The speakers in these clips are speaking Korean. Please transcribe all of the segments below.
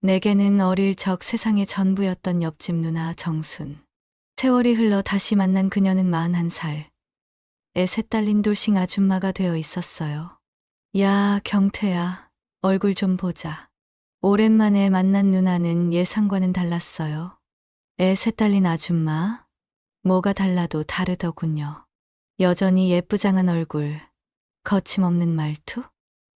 내게는 어릴 적 세상의 전부였던 옆집 누나 정순. 세월이 흘러 다시 만난 그녀는 41살. 애 셋 딸린 돌싱 아줌마가 되어 있었어요. 야, 경태야. 얼굴 좀 보자. 오랜만에 만난 누나는 예상과는 달랐어요. 애 셋 딸린 아줌마. 뭐가 달라도 다르더군요. 여전히 예쁘장한 얼굴, 거침없는 말투,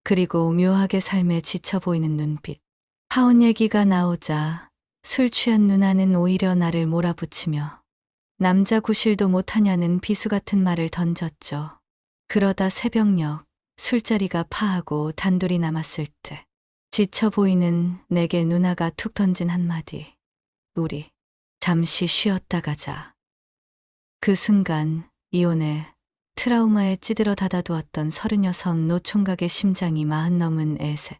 그리고 묘하게 삶에 지쳐 보이는 눈빛. 파혼 얘기가 나오자 술 취한 누나는 오히려 나를 몰아붙이며 남자 구실도 못하냐는 비수 같은 말을 던졌죠. 그러다 새벽녘 술자리가 파하고 단둘이 남았을 때 지쳐 보이는 내게 누나가 툭 던진 한마디. 우리 잠시 쉬었다 가자. 그 순간 이혼에 트라우마에 찌들어 닫아두었던 36 노총각의 심장이 40 넘은 애셋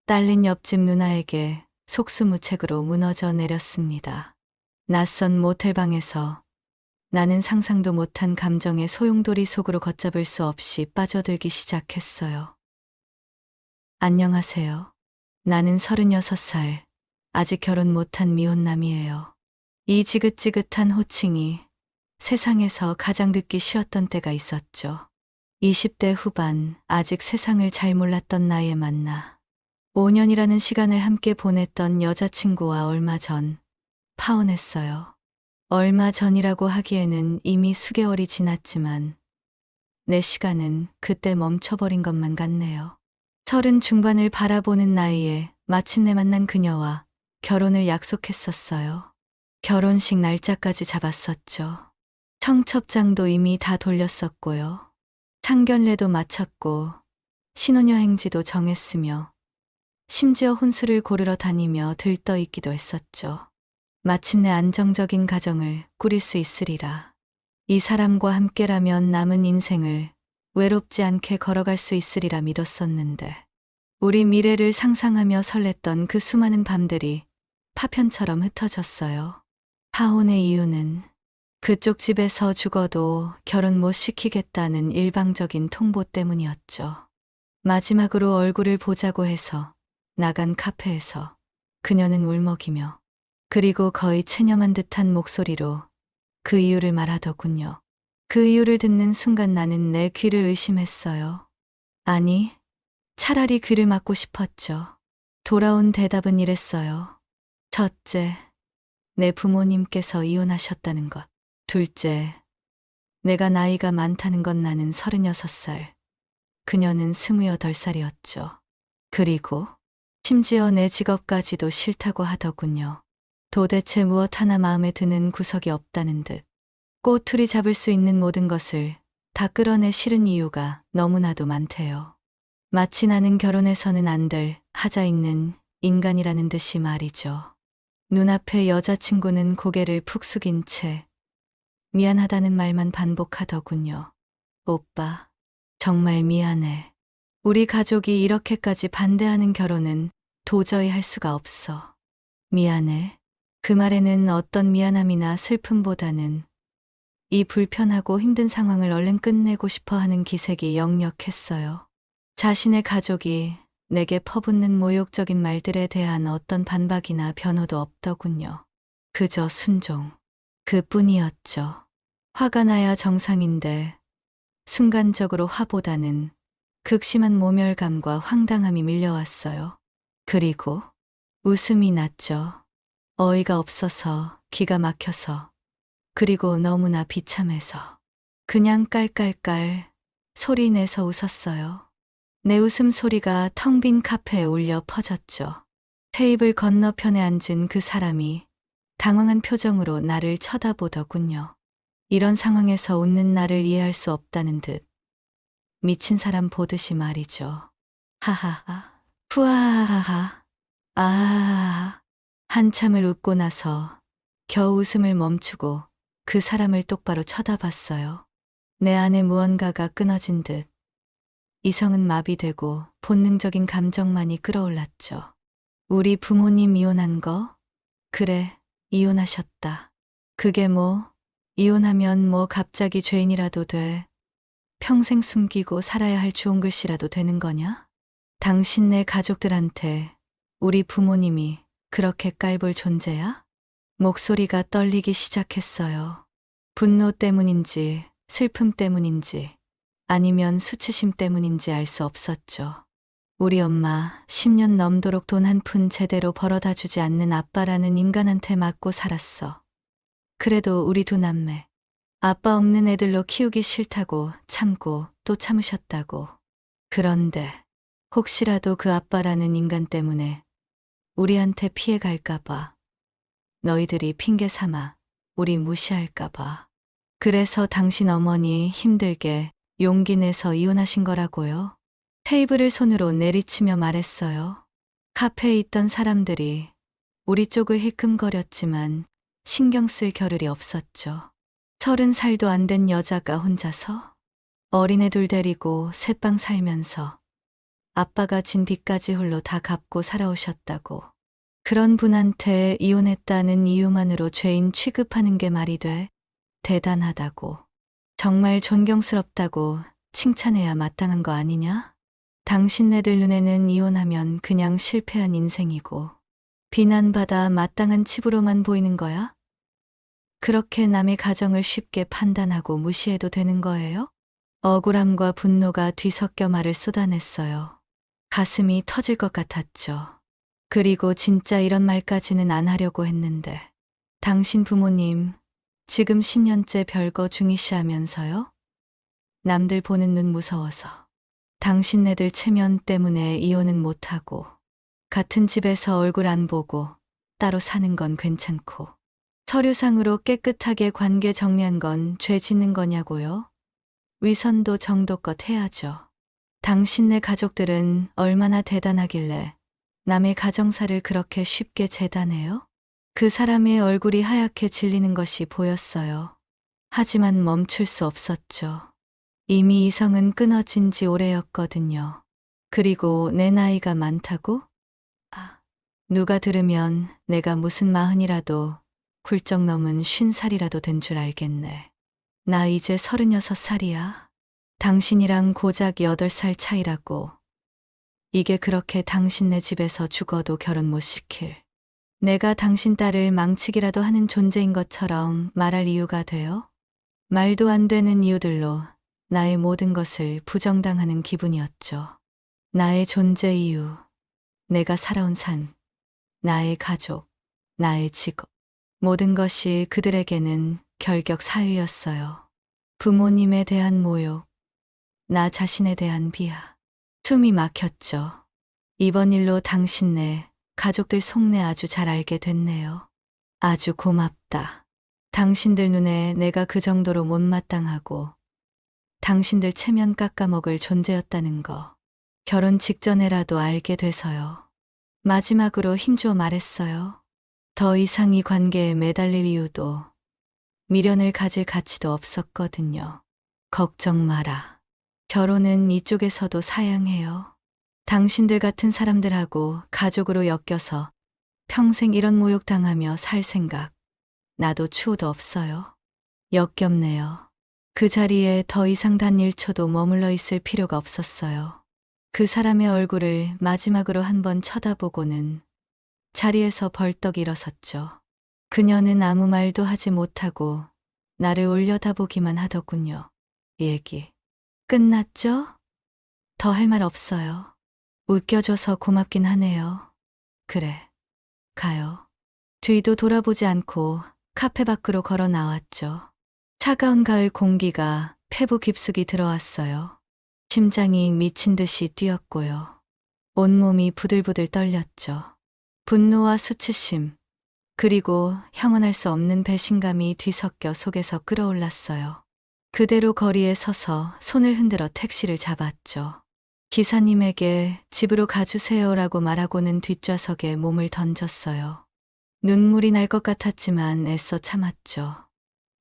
딸린 옆집 누나에게 속수무책으로 무너져 내렸습니다. 낯선 모텔방에서 나는 상상도 못한 감정의 소용돌이 속으로 걷잡을 수 없이 빠져들기 시작했어요. 안녕하세요. 나는 36살, 아직 결혼 못한 미혼남이에요. 이 지긋지긋한 호칭이 세상에서 가장 듣기 싫었던 때가 있었죠. 20대 후반, 아직 세상을 잘 몰랐던 나이에 만나 5년이라는 시간을 함께 보냈던 여자친구와 얼마 전 파혼했어요. 얼마 전이라고 하기에는 이미 수개월이 지났지만 내 시간은 그때 멈춰버린 것만 같네요. 30 중반을 바라보는 나이에 마침내 만난 그녀와 결혼을 약속했었어요. 결혼식 날짜까지 잡았었죠. 청첩장도 이미 다 돌렸었고요. 상견례도 마쳤고 신혼여행지도 정했으며 심지어 혼수를 고르러 다니며 들떠있기도 했었죠. 마침내 안정적인 가정을 꾸릴 수 있으리라. 이 사람과 함께라면 남은 인생을 외롭지 않게 걸어갈 수 있으리라 믿었었는데 우리 미래를 상상하며 설렜던 그 수많은 밤들이 파편처럼 흩어졌어요. 파혼의 이유는 그쪽 집에서 죽어도 결혼 못 시키겠다는 일방적인 통보 때문이었죠. 마지막으로 얼굴을 보자고 해서 나간 카페에서 그녀는 울먹이며 그리고 거의 체념한 듯한 목소리로 그 이유를 말하더군요. 그 이유를 듣는 순간 나는 내 귀를 의심했어요. 아니, 차라리 귀를 막고 싶었죠. 돌아온 대답은 이랬어요. 첫째, 내 부모님께서 이혼하셨다는 것. 둘째, 내가 나이가 많다는 건 나는 36살. 그녀는 28살이었죠. 그리고 심지어 내 직업까지도 싫다고 하더군요. 도대체 무엇 하나 마음에 드는 구석이 없다는 듯. 꼬투리 잡을 수 있는 모든 것을 다 끌어내 싫은 이유가 너무나도 많대요. 마치 나는 결혼해서는 안 될 하자 있는 인간이라는 듯이 말이죠. 눈앞에 여자친구는 고개를 푹 숙인 채 미안하다는 말만 반복하더군요. 오빠, 정말 미안해. 우리 가족이 이렇게까지 반대하는 결혼은 도저히 할 수가 없어. 미안해. 그 말에는 어떤 미안함이나 슬픔보다는 이 불편하고 힘든 상황을 얼른 끝내고 싶어 하는 기색이 역력했어요. 자신의 가족이 내게 퍼붓는 모욕적인 말들에 대한 어떤 반박이나 변호도 없더군요. 그저 순종. 그뿐이었죠. 화가 나야 정상인데 순간적으로 화보다는 극심한 모멸감과 황당함이 밀려왔어요. 그리고 웃음이 났죠. 어이가 없어서, 기가 막혀서, 그리고 너무나 비참해서 그냥 깔깔깔 소리 내서 웃었어요. 내 웃음소리가 텅 빈 카페에 울려 퍼졌죠. 테이블 건너편에 앉은 그 사람이 당황한 표정으로 나를 쳐다보더군요. 이런 상황에서 웃는 나를 이해할 수 없다는 듯 미친 사람 보듯이 말이죠. 하하하, 후아하하, 아하하. 한참을 웃고 나서 겨우 웃음을 멈추고 그 사람을 똑바로 쳐다봤어요. 내 안에 무언가가 끊어진 듯 이성은 마비되고 본능적인 감정만이 끌어올랐죠. 우리 부모님 이혼한 거? 그래, 이혼하셨다. 그게 뭐, 이혼하면 뭐 갑자기 죄인이라도 돼. 평생 숨기고 살아야 할 좋은 글씨라도 되는 거냐? 당신네 가족들한테 우리 부모님이 그렇게 깔볼 존재야? 목소리가 떨리기 시작했어요. 분노 때문인지, 슬픔 때문인지, 아니면 수치심 때문인지 알 수 없었죠. 우리 엄마 10년 넘도록 돈 한 푼 제대로 벌어다 주지 않는 아빠라는 인간한테 맞고 살았어. 그래도 우리 두 남매, 아빠 없는 애들로 키우기 싫다고 참고 또 참으셨다고. 그런데 혹시라도 그 아빠라는 인간 때문에 우리한테 피해 갈까봐, 너희들이 핑계 삼아 우리 무시할까봐. 그래서 당신 어머니 힘들게 용기 내서 이혼하신 거라고요. 테이블을 손으로 내리치며 말했어요. 카페에 있던 사람들이 우리 쪽을 힐끔거렸지만 신경 쓸 겨를이 없었죠. 30살도 안 된 여자가 혼자서 어린애 둘 데리고 새빵 살면서 아빠가 진 빚까지 홀로 다 갚고 살아오셨다고. 그런 분한테 이혼했다는 이유만으로 죄인 취급하는 게 말이 돼? 대단하다고. 정말 존경스럽다고 칭찬해야 마땅한 거 아니냐? 당신네들 눈에는 이혼하면 그냥 실패한 인생이고 비난받아 마땅한 칩으로만 보이는 거야? 그렇게 남의 가정을 쉽게 판단하고 무시해도 되는 거예요? 억울함과 분노가 뒤섞여 말을 쏟아냈어요. 가슴이 터질 것 같았죠. 그리고 진짜 이런 말까지는 안 하려고 했는데. 당신 부모님 지금 10년째 별거 중이시하면서요? 남들 보는 눈 무서워서. 당신네들 체면 때문에 이혼은 못하고 같은 집에서 얼굴 안 보고 따로 사는 건 괜찮고 서류상으로 깨끗하게 관계 정리한 건 죄 짓는 거냐고요? 위선도 정도껏 해야죠. 당신네 가족들은 얼마나 대단하길래 남의 가정사를 그렇게 쉽게 재단해요? 그 사람의 얼굴이 하얗게 질리는 것이 보였어요. 하지만 멈출 수 없었죠. 이미 이성은 끊어진 지 오래였거든요. 그리고 내 나이가 많다고? 아, 누가 들으면 내가 무슨 40이라도 훌쩍 넘은 50살이라도 된 줄 알겠네. 나 이제 36살이야. 당신이랑 고작 8살 차이라고. 이게 그렇게 당신네 집에서 죽어도 결혼 못 시킬. 내가 당신 딸을 망치기라도 하는 존재인 것처럼 말할 이유가 돼요? 말도 안 되는 이유들로 나의 모든 것을 부정당하는 기분이었죠. 나의 존재 이유, 내가 살아온 삶, 나의 가족, 나의 직업, 모든 것이 그들에게는 결격 사유였어요. 부모님에 대한 모욕, 나 자신에 대한 비하. 숨이 막혔죠. 이번 일로 당신네 가족들 속내 아주 잘 알게 됐네요. 아주 고맙다. 당신들 눈에 내가 그 정도로 못마땅하고 당신들 체면 깎아먹을 존재였다는 거. 결혼 직전에라도 알게 돼서요. 마지막으로 힘주어 말했어요. 더 이상 이 관계에 매달릴 이유도 미련을 가질 가치도 없었거든요. 걱정 마라. 결혼은 이쪽에서도 사양해요. 당신들 같은 사람들하고 가족으로 엮여서 평생 이런 모욕 당하며 살 생각 나도 추호도 없어요. 역겹네요. 그 자리에 더 이상 단 1초도 머물러 있을 필요가 없었어요. 그 사람의 얼굴을 마지막으로 한번 쳐다보고는 자리에서 벌떡 일어섰죠. 그녀는 아무 말도 하지 못하고 나를 올려다보기만 하더군요. 얘기 끝났죠? 더 할 말 없어요. 웃겨줘서 고맙긴 하네요. 그래, 가요. 뒤도 돌아보지 않고 카페 밖으로 걸어 나왔죠. 차가운 가을 공기가 폐부 깊숙이 들어왔어요. 심장이 미친 듯이 뛰었고요. 온몸이 부들부들 떨렸죠. 분노와 수치심, 그리고 형언할 수 없는 배신감이 뒤섞여 속에서 끌어올랐어요. 그대로 거리에 서서 손을 흔들어 택시를 잡았죠. 기사님에게 집으로 가주세요라고 말하고는 뒷좌석에 몸을 던졌어요. 눈물이 날 것 같았지만 애써 참았죠.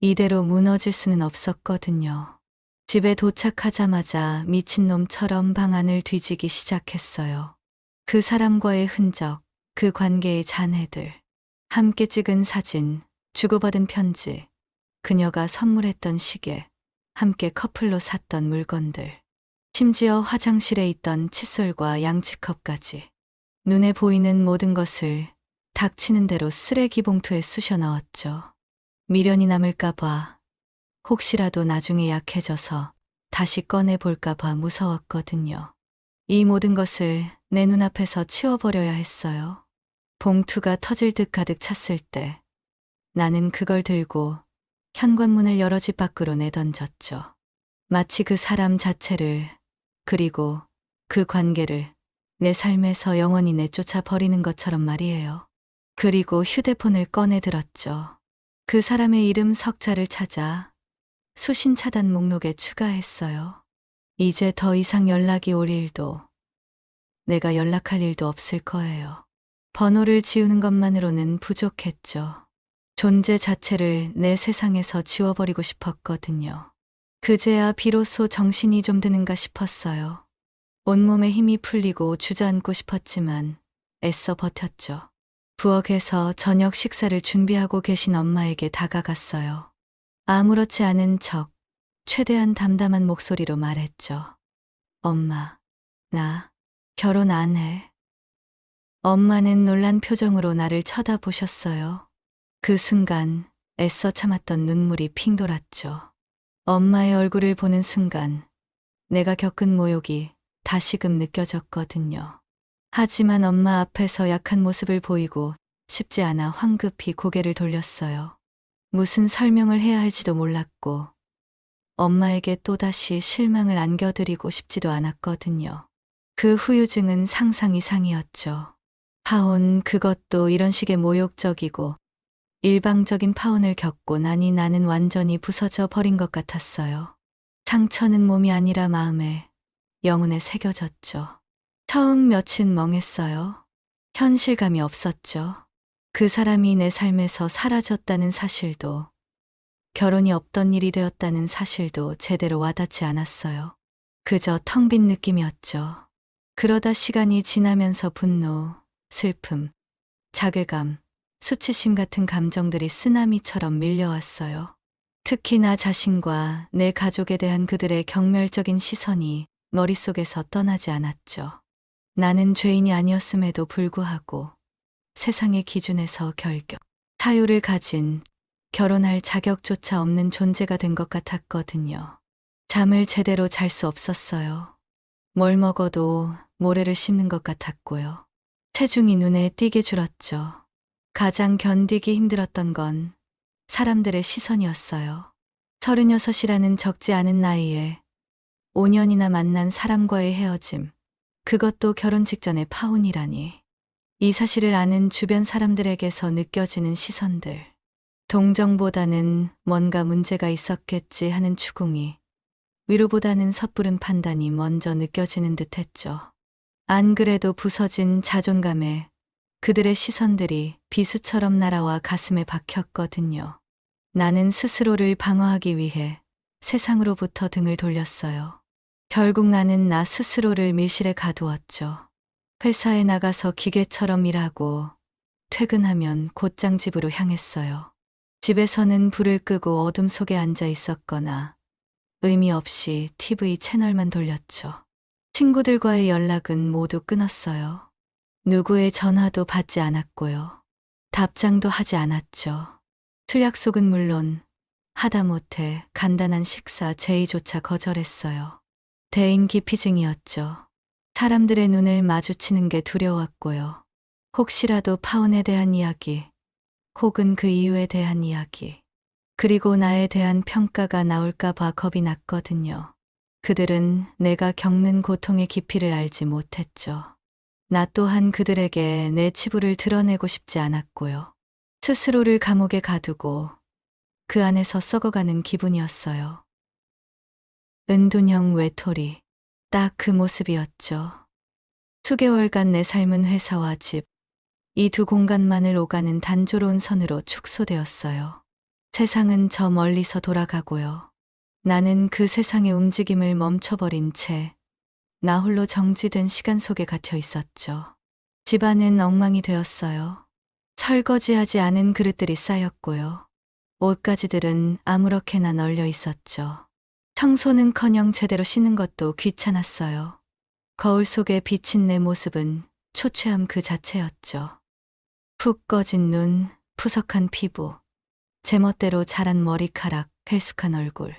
이대로 무너질 수는 없었거든요. 집에 도착하자마자 미친놈처럼 방 안을 뒤지기 시작했어요. 그 사람과의 흔적, 그 관계의 잔해들, 함께 찍은 사진, 주고받은 편지, 그녀가 선물했던 시계, 함께 커플로 샀던 물건들, 심지어 화장실에 있던 칫솔과 양치컵까지. 눈에 보이는 모든 것을 닥치는 대로 쓰레기 봉투에 쑤셔 넣었죠. 미련이 남을까봐, 혹시라도 나중에 약해져서 다시 꺼내 볼까봐 무서웠거든요. 이 모든 것을 내 눈앞에서 치워버려야 했어요. 봉투가 터질 듯 가득 찼을 때 나는 그걸 들고 현관문을 열어 집 밖으로 내던졌죠. 마치 그 사람 자체를, 그리고 그 관계를 내 삶에서 영원히 내쫓아 버리는 것처럼 말이에요. 그리고 휴대폰을 꺼내 들었죠. 그 사람의 이름 석자를 찾아 수신 차단 목록에 추가했어요. 이제 더 이상 연락이 올 일도, 내가 연락할 일도 없을 거예요. 번호를 지우는 것만으로는 부족했죠. 존재 자체를 내 세상에서 지워버리고 싶었거든요. 그제야 비로소 정신이 좀 드는가 싶었어요. 온몸에 힘이 풀리고 주저앉고 싶었지만 애써 버텼죠. 부엌에서 저녁 식사를 준비하고 계신 엄마에게 다가갔어요. 아무렇지 않은 척 최대한 담담한 목소리로 말했죠. 엄마, 나 결혼 안 해. 엄마는 놀란 표정으로 나를 쳐다보셨어요. 그 순간 애써 참았던 눈물이 핑 돌았죠. 엄마의 얼굴을 보는 순간 내가 겪은 모욕이 다시금 느껴졌거든요. 하지만 엄마 앞에서 약한 모습을 보이고 싶지 않아 황급히 고개를 돌렸어요. 무슨 설명을 해야 할지도 몰랐고 엄마에게 또다시 실망을 안겨드리고 싶지도 않았거든요. 그 후유증은 상상 이상이었죠. 파혼, 그것도 이런 식의 모욕적이고 일방적인 파혼을 겪고 나니 나는 완전히 부서져 버린 것 같았어요. 상처는 몸이 아니라 마음에, 영혼에 새겨졌죠. 처음 며칠 멍했어요. 현실감이 없었죠. 그 사람이 내 삶에서 사라졌다는 사실도, 결혼이 없던 일이 되었다는 사실도 제대로 와닿지 않았어요. 그저 텅 빈 느낌이었죠. 그러다 시간이 지나면서 분노, 슬픔, 자괴감, 수치심 같은 감정들이 쓰나미처럼 밀려왔어요. 특히 나 자신과 내 가족에 대한 그들의 경멸적인 시선이 머릿속에서 떠나지 않았죠. 나는 죄인이 아니었음에도 불구하고 세상의 기준에서 결격, 사유를 가진, 결혼할 자격조차 없는 존재가 된 것 같았거든요. 잠을 제대로 잘 수 없었어요. 뭘 먹어도 모래를 씹는 것 같았고요. 체중이 눈에 띄게 줄었죠. 가장 견디기 힘들었던 건 사람들의 시선이었어요. 36이라는 적지 않은 나이에 5년이나 만난 사람과의 헤어짐, 그것도 결혼 직전의 파혼이라니. 이 사실을 아는 주변 사람들에게서 느껴지는 시선들, 동정보다는 뭔가 문제가 있었겠지 하는 추궁이, 위로보다는 섣부른 판단이 먼저 느껴지는 듯했죠. 안 그래도 부서진 자존감에 그들의 시선들이 비수처럼 날아와 가슴에 박혔거든요. 나는 스스로를 방어하기 위해 세상으로부터 등을 돌렸어요. 결국 나는 나 스스로를 밀실에 가두었죠. 회사에 나가서 기계처럼 일하고 퇴근하면 곧장 집으로 향했어요. 집에서는 불을 끄고 어둠 속에 앉아 있었거나 의미 없이 TV 채널만 돌렸죠. 친구들과의 연락은 모두 끊었어요. 누구의 전화도 받지 않았고요. 답장도 하지 않았죠. 술 약속은 물론 하다못해 간단한 식사 제의조차 거절했어요. 대인 기피증이었죠. 사람들의 눈을 마주치는 게 두려웠고요. 혹시라도 파혼에 대한 이야기, 혹은 그 이유에 대한 이야기, 그리고 나에 대한 평가가 나올까 봐 겁이 났거든요. 그들은 내가 겪는 고통의 깊이를 알지 못했죠. 나 또한 그들에게 내 치부를 드러내고 싶지 않았고요. 스스로를 감옥에 가두고 그 안에서 썩어가는 기분이었어요. 은둔형 외톨이, 딱 그 모습이었죠. 수개월간 내 삶은 회사와 집, 이 두 공간만을 오가는 단조로운 선으로 축소되었어요. 세상은 저 멀리서 돌아가고요. 나는 그 세상의 움직임을 멈춰버린 채 나 홀로 정지된 시간 속에 갇혀 있었죠. 집안은 엉망이 되었어요. 설거지하지 않은 그릇들이 쌓였고요. 옷가지들은 아무렇게나 널려 있었죠. 청소는커녕 제대로 씻는 것도 귀찮았어요. 거울 속에 비친 내 모습은 초췌함 그 자체였죠. 푹 꺼진 눈, 푸석한 피부, 제멋대로 자란 머리카락, 헬쑥한 얼굴.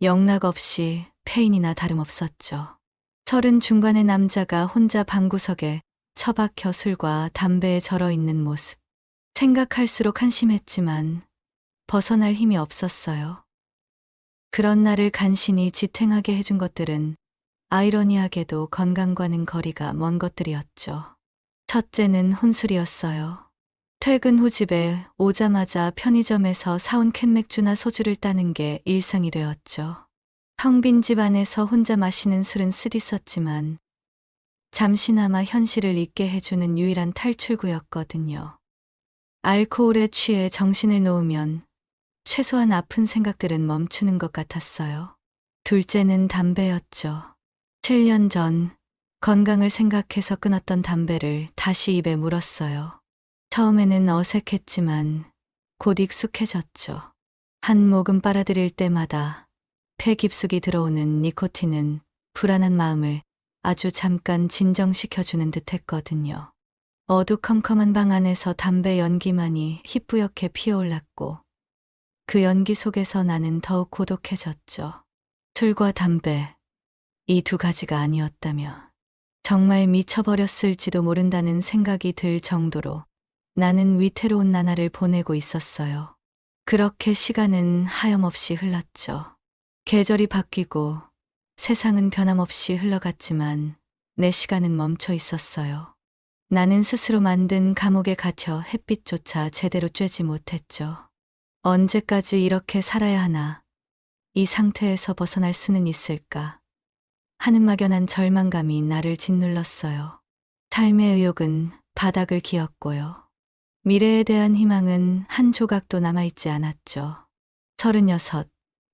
영락 없이 페인이나 다름없었죠. 30 중반의 남자가 혼자 방구석에 처박혀 술과 담배에 절어 있는 모습. 생각할수록 한심했지만 벗어날 힘이 없었어요. 그런 나를 간신히 지탱하게 해준 것들은 아이러니하게도 건강과는 거리가 먼 것들이었죠. 첫째는 혼술이었어요. 퇴근 후 집에 오자마자 편의점에서 사온 캔맥주나 소주를 따는 게 일상이 되었죠. 텅 빈 집 안에서 혼자 마시는 술은 쓰디썼지만 잠시나마 현실을 잊게 해주는 유일한 탈출구였거든요. 알코올에 취해 정신을 놓으면 최소한 아픈 생각들은 멈추는 것 같았어요. 둘째는 담배였죠. 7년 전 건강을 생각해서 끊었던 담배를 다시 입에 물었어요. 처음에는 어색했지만 곧 익숙해졌죠. 한 모금 빨아들일 때마다 폐 깊숙이 들어오는 니코틴은 불안한 마음을 아주 잠깐 진정시켜주는 듯 했거든요. 어두컴컴한 방 안에서 담배 연기만이 희뿌옇게 피어올랐고 그 연기 속에서 나는 더욱 고독해졌죠. 술과 담배, 이 두 가지가 아니었다면 정말 미쳐버렸을지도 모른다는 생각이 들 정도로 나는 위태로운 나날을 보내고 있었어요. 그렇게 시간은 하염없이 흘렀죠. 계절이 바뀌고 세상은 변함없이 흘러갔지만 내 시간은 멈춰 있었어요. 나는 스스로 만든 감옥에 갇혀 햇빛조차 제대로 쬐지 못했죠. 언제까지 이렇게 살아야 하나? 이 상태에서 벗어날 수는 있을까? 하는 막연한 절망감이 나를 짓눌렀어요. 삶의 의욕은 바닥을 기었고요. 미래에 대한 희망은 한 조각도 남아있지 않았죠. 36,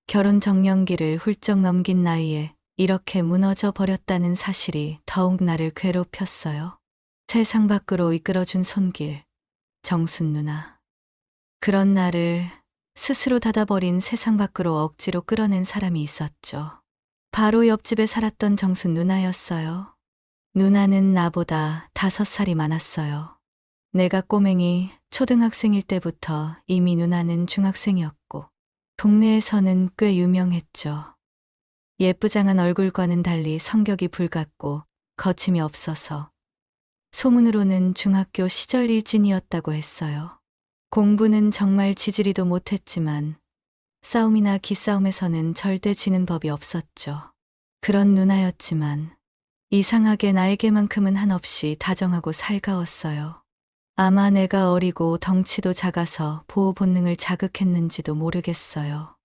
결혼 정년기를 훌쩍 넘긴 나이에 이렇게 무너져 버렸다는 사실이 더욱 나를 괴롭혔어요. 세상 밖으로 이끌어준 손길, 정순 누나. 그런 나를 스스로 닫아버린 세상 밖으로 억지로 끌어낸 사람이 있었죠. 바로 옆집에 살았던 정순 누나였어요. 누나는 나보다 5살이 많았어요. 내가 꼬맹이 초등학생일 때부터 이미 누나는 중학생이었고 동네에서는 꽤 유명했죠. 예쁘장한 얼굴과는 달리 성격이 불같고 거침이 없어서 소문으로는 중학교 시절 일진이었다고 했어요. 공부는 정말 지지리도 못했지만 싸움이나 기싸움에서는 절대 지는 법이 없었죠. 그런 누나였지만 이상하게 나에게만큼은 한없이 다정하고 살가웠어요. 아마 내가 어리고 덩치도 작아서 보호 본능을 자극했는지도 모르겠어요.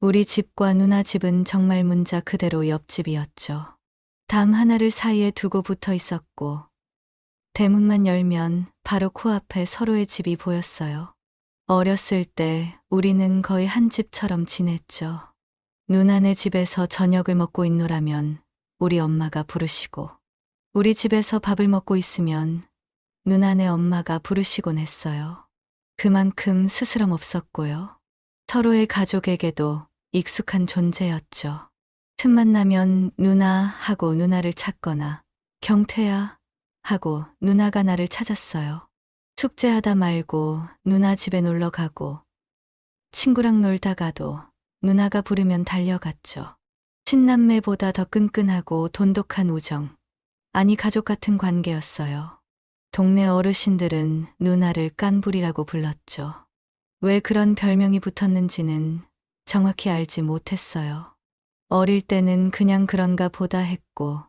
우리 집과 누나 집은 정말 문자 그대로 옆집이었죠. 담 하나를 사이에 두고 붙어 있었고 대문만 열면 바로 코앞에 서로의 집이 보였어요. 어렸을 때 우리는 거의 한 집처럼 지냈죠. 누나네 집에서 저녁을 먹고 있노라면 우리 엄마가 부르시고 우리 집에서 밥을 먹고 있으면 누나네 엄마가 부르시곤 했어요. 그만큼 스스럼 없었고요. 서로의 가족에게도 익숙한 존재였죠. 틈만 나면 누나 하고 누나를 찾거나 경태야 하고 누나가 나를 찾았어요. 숙제하다 말고 누나 집에 놀러 가고 친구랑 놀다가도 누나가 부르면 달려갔죠. 친남매보다 더 끈끈하고 돈독한 우정, 아니 가족 같은 관계였어요. 동네 어르신들은 누나를 깐불이라고 불렀죠. 왜 그런 별명이 붙었는지는 정확히 알지 못했어요. 어릴 때는 그냥 그런가 보다 했고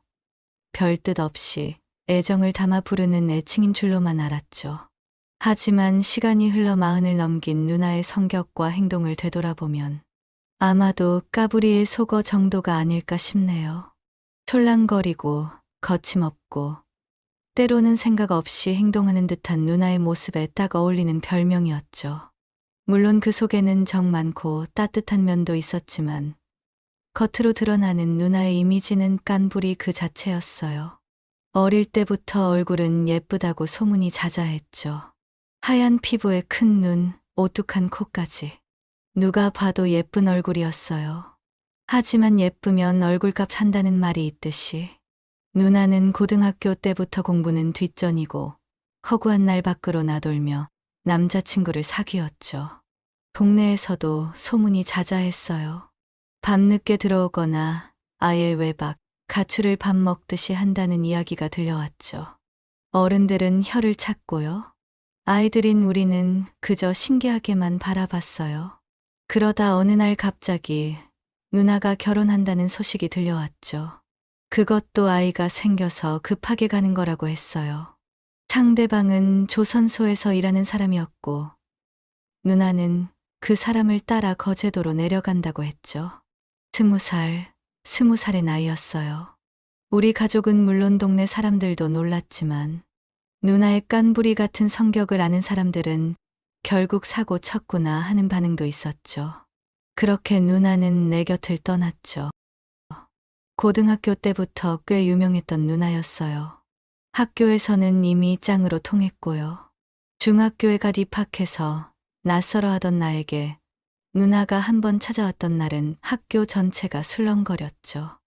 별 뜻 없이 애정을 담아 부르는 애칭인 줄로만 알았죠. 하지만 시간이 흘러 40을 넘긴 누나의 성격과 행동을 되돌아보면 아마도 까불이의 속어 정도가 아닐까 싶네요. 촐랑거리고 거침없고 때로는 생각 없이 행동하는 듯한 누나의 모습에 딱 어울리는 별명이었죠. 물론 그 속에는 정 많고 따뜻한 면도 있었지만 겉으로 드러나는 누나의 이미지는 깐불이 그 자체였어요. 어릴 때부터 얼굴은 예쁘다고 소문이 자자했죠. 하얀 피부에 큰 눈, 오뚝한 코까지. 누가 봐도 예쁜 얼굴이었어요. 하지만 예쁘면 얼굴값 한다는 말이 있듯이 누나는 고등학교 때부터 공부는 뒷전이고 허구한 날 밖으로 나돌며 남자친구를 사귀었죠. 동네에서도 소문이 자자했어요. 밤늦게 들어오거나 아예 외박, 가출을 밥 먹듯이 한다는 이야기가 들려왔죠. 어른들은 혀를 찼고요. 아이들인 우리는 그저 신기하게만 바라봤어요. 그러다 어느 날 갑자기 누나가 결혼한다는 소식이 들려왔죠. 그것도 아이가 생겨서 급하게 가는 거라고 했어요. 상대방은 조선소에서 일하는 사람이었고, 누나는 그 사람을 따라 거제도로 내려간다고 했죠. 20살, 20살의 나이였어요. 우리 가족은 물론 동네 사람들도 놀랐지만, 누나의 깐부리 같은 성격을 아는 사람들은 결국 사고 쳤구나 하는 반응도 있었죠. 그렇게 누나는 내 곁을 떠났죠. 고등학교 때부터 꽤 유명했던 누나였어요. 학교에서는 이미 짱으로 통했고요. 중학교에 갓 입학해서 낯설어 하던 나에게 누나가 한 번 찾아왔던 날은 학교 전체가 술렁거렸죠.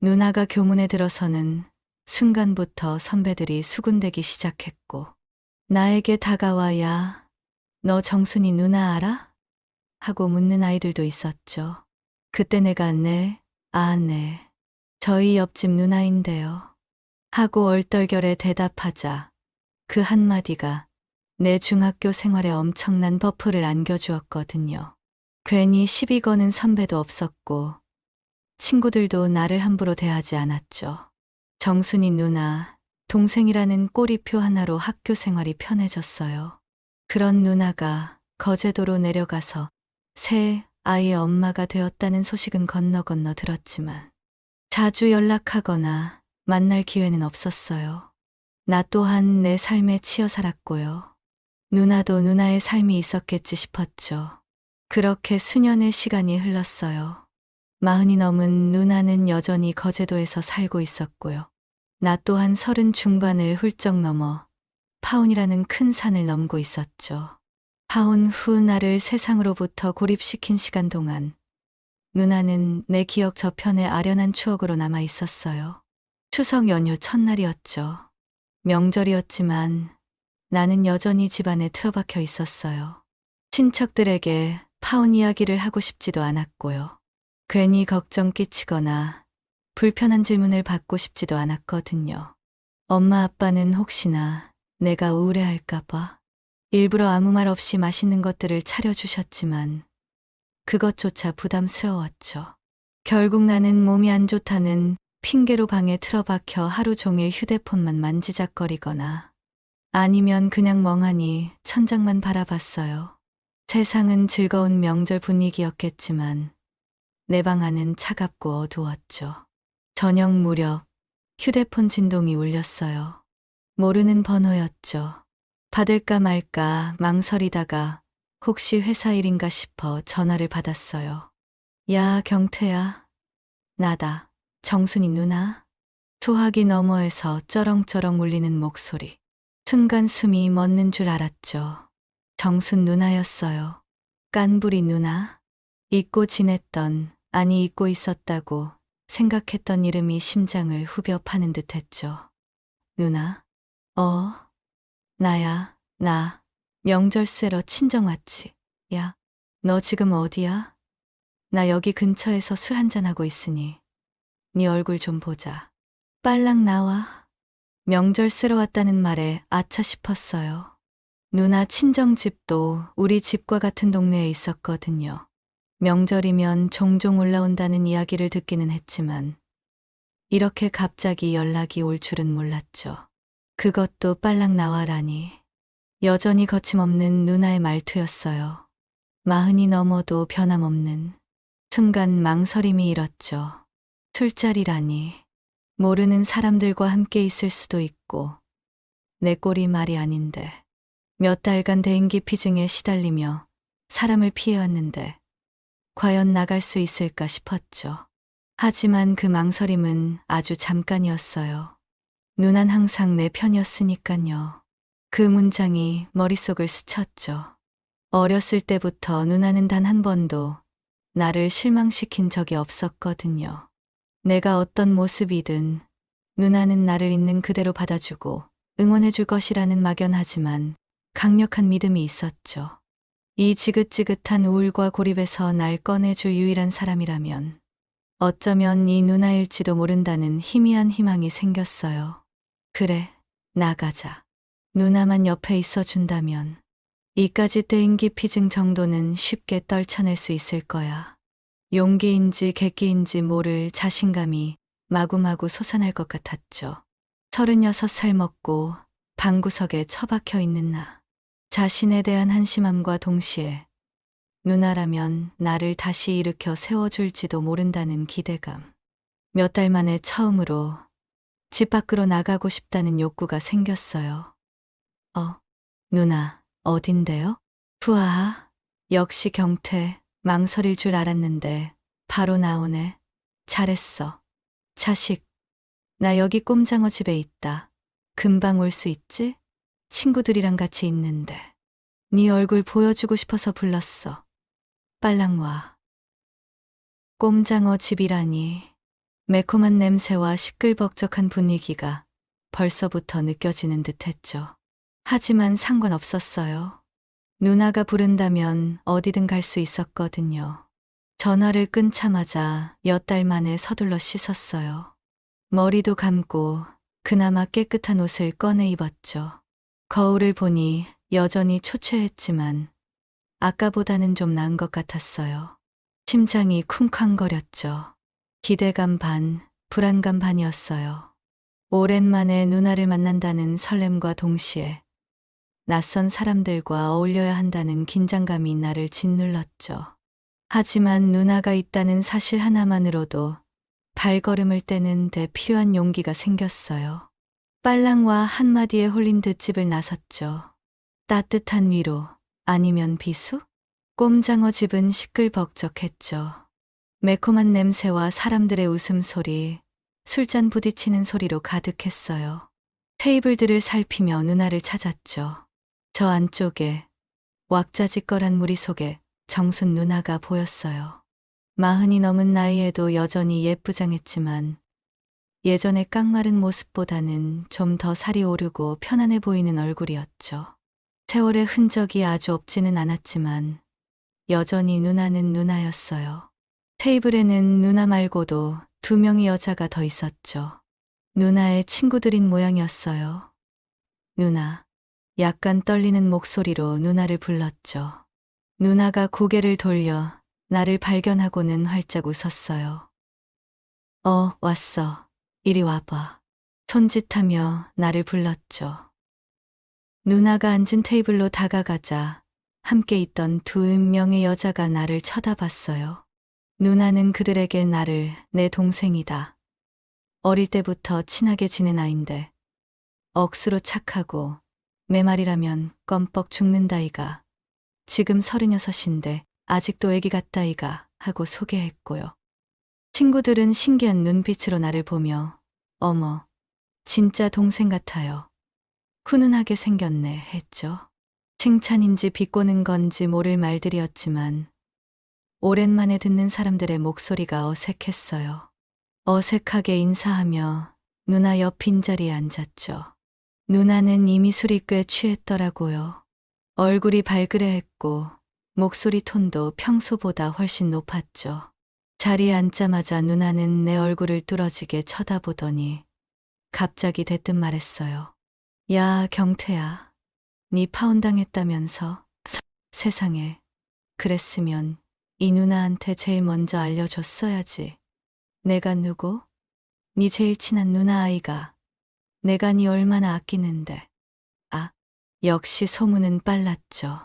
누나가 교문에 들어서는 순간부터 선배들이 수군대기 시작했고, 나에게 다가와야 너 정순이 누나 알아? 하고 묻는 아이들도 있었죠. 그때 내가 네, 저희 옆집 누나인데요. 하고 얼떨결에 대답하자 그 한마디가 내 중학교 생활에 엄청난 버프를 안겨주었거든요. 괜히 시비 거는 선배도 없었고 친구들도 나를 함부로 대하지 않았죠. 정순이 누나, 동생이라는 꼬리표 하나로 학교 생활이 편해졌어요. 그런 누나가 거제도로 내려가서 새 아이의 엄마가 되었다는 소식은 건너 건너 들었지만 자주 연락하거나 만날 기회는 없었어요. 나 또한 내 삶에 치여 살았고요. 누나도 누나의 삶이 있었겠지 싶었죠. 그렇게 수년의 시간이 흘렀어요. 40이 넘은 누나는 여전히 거제도에서 살고 있었고요. 나 또한 30 중반을 훌쩍 넘어 파혼이라는 큰 산을 넘고 있었죠. 파혼 후 나를 세상으로부터 고립시킨 시간 동안 누나는 내 기억 저편에 아련한 추억으로 남아 있었어요. 추석 연휴 첫날이었죠. 명절이었지만 나는 여전히 집안에 틀어박혀 있었어요. 친척들에게 파혼 이야기를 하고 싶지도 않았고요. 괜히 걱정 끼치거나 불편한 질문을 받고 싶지도 않았거든요. 엄마 아빠는 혹시나 내가 우울해할까봐 일부러 아무 말 없이 맛있는 것들을 차려주셨지만 그것조차 부담스러웠죠. 결국 나는 몸이 안 좋다는 핑계로 방에 틀어박혀 하루 종일 휴대폰만 만지작거리거나 아니면 그냥 멍하니 천장만 바라봤어요. 세상은 즐거운 명절 분위기였겠지만 내 방 안은 차갑고 어두웠죠. 저녁 무렵 휴대폰 진동이 울렸어요. 모르는 번호였죠. 받을까 말까 망설이다가 혹시 회사 일인가 싶어 전화를 받았어요. 야, 경태야. 나다. 정순이 누나? 소화기 너머에서 쩌렁쩌렁 울리는 목소리. 순간 숨이 멎는 줄 알았죠. 정순 누나였어요. 깐부리 누나? 잊고 지냈던, 아니 잊고 있었다고 생각했던 이름이 심장을 후벼 파는 듯 했죠. 누나? 나야, 나. 명절 쇠러 친정 왔지. 야, 너 지금 어디야? 나 여기 근처에서 술 한잔하고 있으니 네 얼굴 좀 보자. 빨랑 나와. 명절 쓰러 왔다는 말에 아차 싶었어요. 누나 친정집도 우리 집과 같은 동네에 있었거든요. 명절이면 종종 올라온다는 이야기를 듣기는 했지만 이렇게 갑자기 연락이 올 줄은 몰랐죠. 그것도 빨랑 나와라니. 여전히 거침없는 누나의 말투였어요. 40이 넘어도 변함없는. 순간 망설임이 일었죠. 술자리라니. 모르는 사람들과 함께 있을 수도 있고 내 꼴이 말이 아닌데 몇 달간 대인기 피증에 시달리며 사람을 피해왔는데 과연 나갈 수 있을까 싶었죠. 하지만 그 망설임은 아주 잠깐이었어요. 누난 항상 내 편이었으니깐요. 그 문장이 머릿속을 스쳤죠. 어렸을 때부터 누나는 단 한 번도 나를 실망시킨 적이 없었거든요. 내가 어떤 모습이든 누나는 나를 있는 그대로 받아주고 응원해줄 것이라는 막연하지만 강력한 믿음이 있었죠. 이 지긋지긋한 우울과 고립에서 날 꺼내줄 유일한 사람이라면 어쩌면 이 누나일지도 모른다는 희미한 희망이 생겼어요. 그래, 나가자. 누나만 옆에 있어준다면 이까지 떼인 기피증 정도는 쉽게 떨쳐낼 수 있을 거야. 용기인지 객기인지 모를 자신감이 마구마구 솟아날 것 같았죠. 36살 먹고 방구석에 처박혀 있는 나. 자신에 대한 한심함과 동시에 누나라면 나를 다시 일으켜 세워줄지도 모른다는 기대감. 몇 달 만에 처음으로 집 밖으로 나가고 싶다는 욕구가 생겼어요. 누나, 어딘데요? 푸아하, 역시 경태, 망설일 줄 알았는데 바로 나오네. 잘했어. 자식, 나 여기 꼼장어 집에 있다. 금방 올 수 있지? 친구들이랑 같이 있는데. 네 얼굴 보여주고 싶어서 불렀어. 빨랑 와. 꼼장어 집이라니. 매콤한 냄새와 시끌벅적한 분위기가 벌써부터 느껴지는 듯했죠. 하지만 상관없었어요. 누나가 부른다면 어디든 갈 수 있었거든요. 전화를 끊자마자 몇 달 만에 서둘러 씻었어요. 머리도 감고 그나마 깨끗한 옷을 꺼내 입었죠. 거울을 보니 여전히 초췌했지만 아까보다는 좀 나은 것 같았어요. 심장이 쿵쾅거렸죠. 기대감 반, 불안감 반이었어요. 오랜만에 누나를 만난다는 설렘과 동시에 낯선 사람들과 어울려야 한다는 긴장감이 나를 짓눌렀죠. 하지만 누나가 있다는 사실 하나만으로도 발걸음을 떼는 데 필요한 용기가 생겼어요. 빨랑와 한마디에 홀린 듯 집을 나섰죠. 따뜻한 위로, 아니면 비수? 꼼장어 집은 시끌벅적했죠. 매콤한 냄새와 사람들의 웃음소리, 술잔 부딪히는 소리로 가득했어요. 테이블들을 살피며 누나를 찾았죠. 저 안쪽에 왁자지껄한 무리 속에 정순 누나가 보였어요. 40이 넘은 나이에도 여전히 예쁘장했지만 예전의 깡마른 모습보다는 좀 더 살이 오르고 편안해 보이는 얼굴이었죠. 세월의 흔적이 아주 없지는 않았지만 여전히 누나는 누나였어요. 테이블에는 누나 말고도 2명의 여자가 더 있었죠. 누나의 친구들인 모양이었어요. 누나, 약간 떨리는 목소리로 누나를 불렀죠. 누나가 고개를 돌려 나를 발견하고는 활짝 웃었어요. 왔어. 이리 와봐. 손짓하며 나를 불렀죠. 누나가 앉은 테이블로 다가가자 함께 있던 2명의 여자가 나를 쳐다봤어요. 누나는 그들에게 나를 내 동생이다. 어릴 때부터 친하게 지낸 아인데 억수로 착하고 내 말이라면 껌뻑 죽는다이가. 지금 36인데 아직도 애기 같다이가 하고 소개했고요. 친구들은 신기한 눈빛으로 나를 보며 어머, 진짜 동생 같아요. 훈훈하게 생겼네 했죠. 칭찬인지 비꼬는 건지 모를 말들이었지만 오랜만에 듣는 사람들의 목소리가 어색했어요. 어색하게 인사하며 누나 옆 빈자리에 앉았죠. 누나는 이미 술이 꽤 취했더라고요. 얼굴이 발그레했고 목소리 톤도 평소보다 훨씬 높았죠. 자리에 앉자마자 누나는 내 얼굴을 뚫어지게 쳐다보더니 갑자기 대뜸 말했어요. 야, 경태야. 네 파혼당했다면서? 세상에. 그랬으면 이 누나한테 제일 먼저 알려줬어야지. 내가 누구? 네 제일 친한 누나 아이가. 내가 네 얼마나 아끼는데. 역시 소문은 빨랐죠.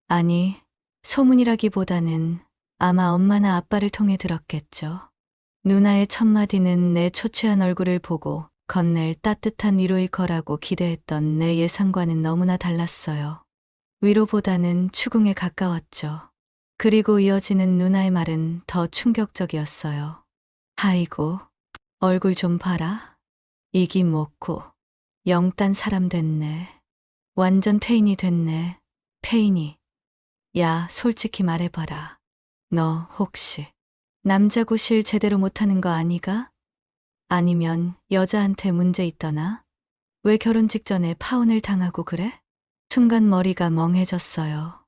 아니, 소문이라기보다는 아마 엄마나 아빠를 통해 들었겠죠. 누나의 첫마디는 내 초췌한 얼굴을 보고 건넬 따뜻한 위로일 거라고 기대했던 내 예상과는 너무나 달랐어요. 위로보다는 추궁에 가까웠죠. 그리고 이어지는 누나의 말은 더 충격적이었어요. 아이고, 얼굴 좀 봐라. 이기 뭐고 영딴 사람 됐네. 완전 페인이 됐네. 페인이. 야, 솔직히 말해봐라. 너 혹시 남자 구실 제대로 못하는 거 아니가? 아니면 여자한테 문제 있더나? 왜 결혼 직전에 파혼을 당하고 그래? 순간 머리가 멍해졌어요.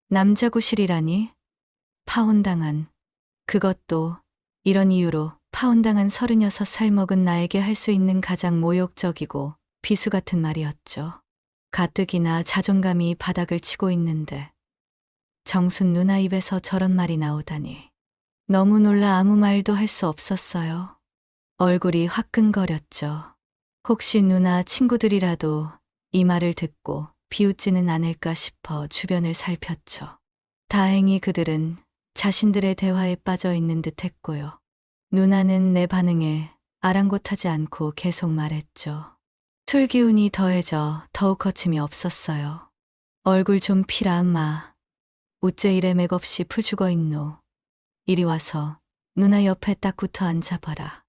남자 구실이라니? 파혼당한. 그것도 이런 이유로 파혼당한 36살 먹은 나에게 할 수 있는 가장 모욕적이고 비수 같은 말이었죠. 가뜩이나 자존감이 바닥을 치고 있는데 정순 누나 입에서 저런 말이 나오다니. 너무 놀라 아무 말도 할 수 없었어요. 얼굴이 화끈거렸죠. 혹시 누나 친구들이라도 이 말을 듣고 비웃지는 않을까 싶어 주변을 살폈죠. 다행히 그들은 자신들의 대화에 빠져 있는 듯 했고요. 누나는 내 반응에 아랑곳하지 않고 계속 말했죠. 술 기운이 더해져 더욱 거침이 없었어요. 얼굴 좀 피라 마. 우째 이래 맥없이 풀 죽어 있노. 이리 와서 누나 옆에 딱 붙어 앉아봐라.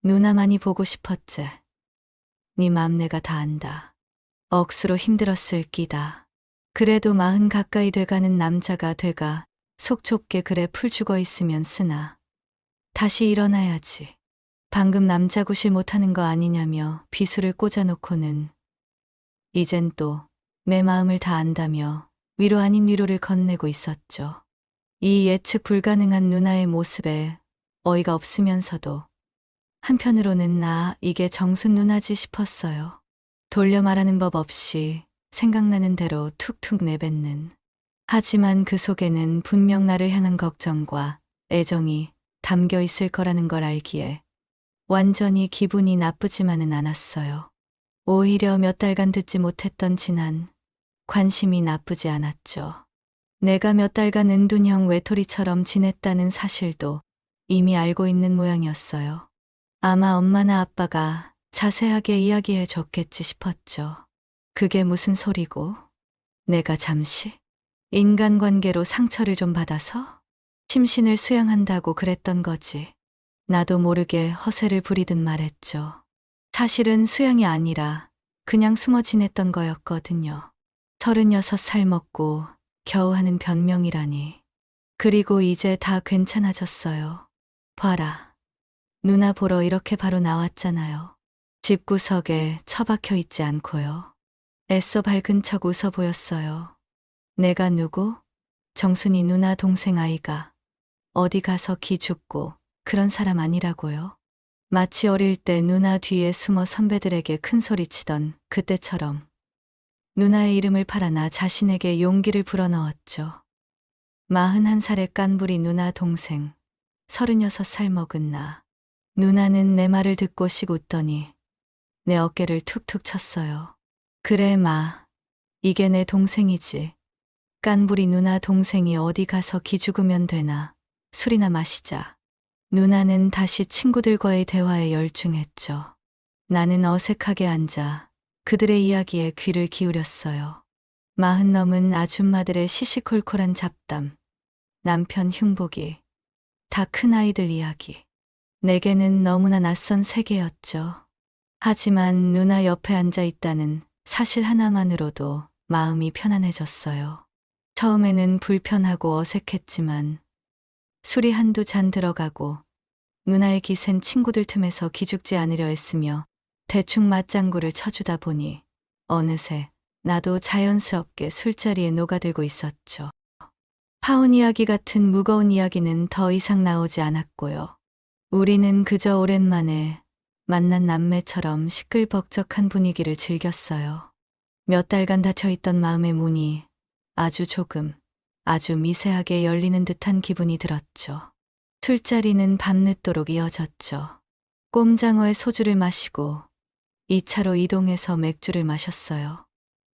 누나만이 보고 싶었지. 네 맘 내가 다 안다. 억수로 힘들었을 끼다. 그래도 40 가까이 돼가는 남자가 돼가 속 좁게 그래 풀 죽어 있으면 쓰나. 다시 일어나야지. 방금 남자 구실 못하는 거 아니냐며 비수를 꽂아놓고는 이젠 또 내 마음을 다 안다며 위로 아닌 위로를 건네고 있었죠. 이 예측 불가능한 누나의 모습에 어이가 없으면서도 한편으로는 나 이게 정순 누나지 싶었어요. 돌려 말하는 법 없이 생각나는 대로 툭툭 내뱉는. 하지만 그 속에는 분명 나를 향한 걱정과 애정이 담겨 있을 거라는 걸 알기에 완전히 기분이 나쁘지만은 않았어요. 오히려 몇 달간 듣지 못했던 진한 관심이 나쁘지 않았죠. 내가 몇 달간 은둔형 외톨이처럼 지냈다는 사실도 이미 알고 있는 모양이었어요. 아마 엄마나 아빠가 자세하게 이야기해 줬겠지 싶었죠. 그게 무슨 소리고? 내가 잠시 인간관계로 상처를 좀 받아서 심신을 수양한다고 그랬던 거지. 나도 모르게 허세를 부리듯 말했죠. 사실은 수양이 아니라 그냥 숨어 지냈던 거였거든요. 36살 먹고 겨우 하는 변명이라니. 그리고 이제 다 괜찮아졌어요. 봐라. 누나 보러 이렇게 바로 나왔잖아요. 집구석에 처박혀 있지 않고요. 애써 밝은 척 웃어 보였어요. 내가 누구? 정순이 누나 동생 아이가 어디 가서 기 죽고 그런 사람 아니라고요. 마치 어릴 때 누나 뒤에 숨어 선배들에게 큰 소리치던 그때처럼 누나의 이름을 팔아 나 자신에게 용기를 불어넣었죠. 41살의 깐부리 누나 동생, 36살 먹은 나. 누나는 내 말을 듣고 씩 웃더니 내 어깨를 툭툭 쳤어요. 그래 마, 이게 내 동생이지. 깐부리 누나 동생이 어디 가서 기죽으면 되나. 술이나 마시자. 누나는 다시 친구들과의 대화에 열중했죠. 나는 어색하게 앉아 그들의 이야기에 귀를 기울였어요. 40 넘은 아줌마들의 시시콜콜한 잡담, 남편 흉보기, 다 큰 아이들 이야기. 내게는 너무나 낯선 세계였죠. 하지만 누나 옆에 앉아 있다는 사실 하나만으로도 마음이 편안해졌어요. 처음에는 불편하고 어색했지만 술이 한두 잔 들어가고 누나의 기센 친구들 틈에서 기죽지 않으려 했으며 대충 맞장구를 쳐주다 보니 어느새 나도 자연스럽게 술자리에 녹아들고 있었죠. 파혼 이야기 같은 무거운 이야기는 더 이상 나오지 않았고요. 우리는 그저 오랜만에 만난 남매처럼 시끌벅적한 분위기를 즐겼어요. 몇 달간 닫혀있던 마음의 문이 아주 조금, 아주 미세하게 열리는 듯한 기분이 들었죠. 술자리는 밤늦도록 이어졌죠. 꼼장어에 소주를 마시고 2차로 이동해서 맥주를 마셨어요.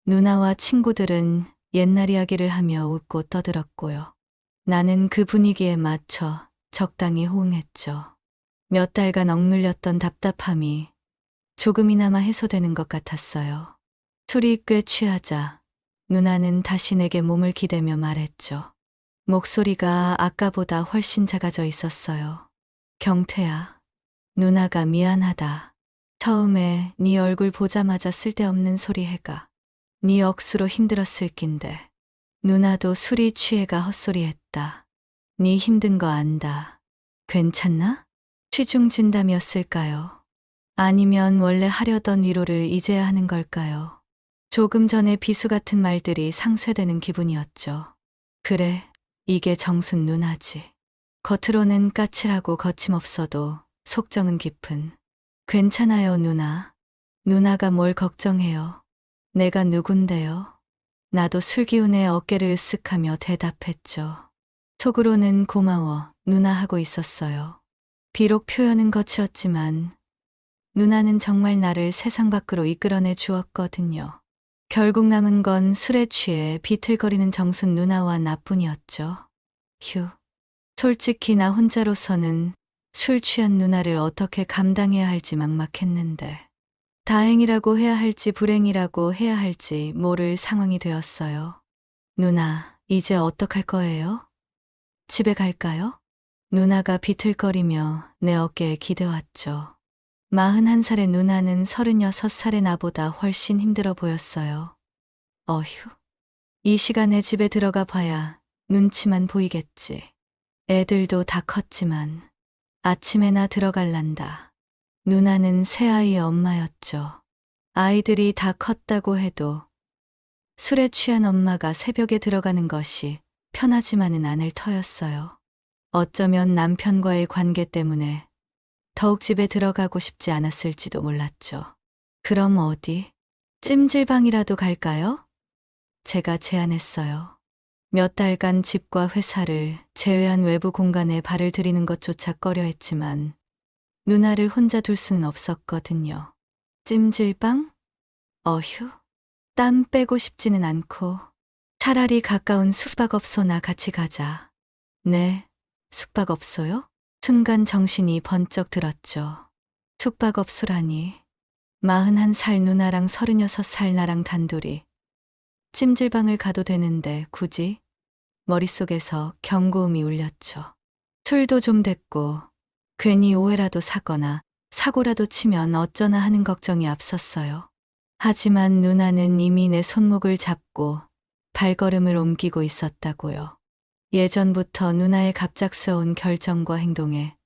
누나와 친구들은 옛날 이야기를 하며 웃고 떠들었고요. 나는 그 분위기에 맞춰 적당히 호응했죠. 몇 달간 억눌렸던 답답함이 조금이나마 해소되는 것 같았어요. 술이 꽤 취하자 누나는 다시 내게 몸을 기대며 말했죠. 목소리가 아까보다 훨씬 작아져 있었어요. 경태야, 누나가 미안하다. 처음에 네 얼굴 보자마자 쓸데없는 소리 해가 네 억수로 힘들었을 낀데 누나도 술이 취해가 헛소리했다. 네 힘든 거 안다. 괜찮나? 취중 진담이었을까요? 아니면 원래 하려던 위로를 이제야 하는 걸까요? 조금 전에 비수 같은 말들이 상쇄되는 기분이었죠. 그래, 이게 정순 누나지. 겉으로는 까칠하고 거침없어도 속정은 깊은. 괜찮아요, 누나. 누나가 뭘 걱정해요. 내가 누군데요? 나도 술기운에 어깨를 으쓱하며 대답했죠. 속으로는 고마워, 누나 하고 있었어요. 비록 표현은 거치었지만 누나는 정말 나를 세상 밖으로 이끌어내 주었거든요. 결국 남은 건 술에 취해 비틀거리는 정순 누나와 나뿐이었죠. 휴. 솔직히 나 혼자로서는 술 취한 누나를 어떻게 감당해야 할지 막막했는데. 다행이라고 해야 할지 불행이라고 해야 할지 모를 상황이 되었어요. 누나, 이제 어떡할 거예요? 집에 갈까요? 누나가 비틀거리며 내 어깨에 기대왔죠. 41살의 누나는 36살의 나보다 훨씬 힘들어 보였어요. 어휴. 이 시간에 집에 들어가 봐야 눈치만 보이겠지. 애들도 다 컸지만 아침에나 들어갈란다. 누나는 새아이의 엄마였죠. 아이들이 다 컸다고 해도 술에 취한 엄마가 새벽에 들어가는 것이 편하지만은 않을 터였어요. 어쩌면 남편과의 관계 때문에 더욱 집에 들어가고 싶지 않았을지도 몰랐죠. 그럼 어디? 찜질방이라도 갈까요? 제가 제안했어요. 몇 달간 집과 회사를 제외한 외부 공간에 발을 들이는 것조차 꺼려했지만 누나를 혼자 둘 수는 없었거든요. 찜질방? 어휴. 땀 빼고 싶지는 않고 차라리 가까운 숙박업소나 같이 가자. 네, 숙박업소요? 순간 정신이 번쩍 들었죠. 숙박업소라니. 41살 누나랑 36살 나랑 단둘이 찜질방을 가도 되는데 굳이? 머릿속에서 경고음이 울렸죠. 술도 좀 됐고 괜히 오해라도 사거나 사고라도 치면 어쩌나 하는 걱정이 앞섰어요. 하지만 누나는 이미 내 손목을 잡고 발걸음을 옮기고 있었다고요. 예전부터 누나의 갑작스러운 결정과 행동에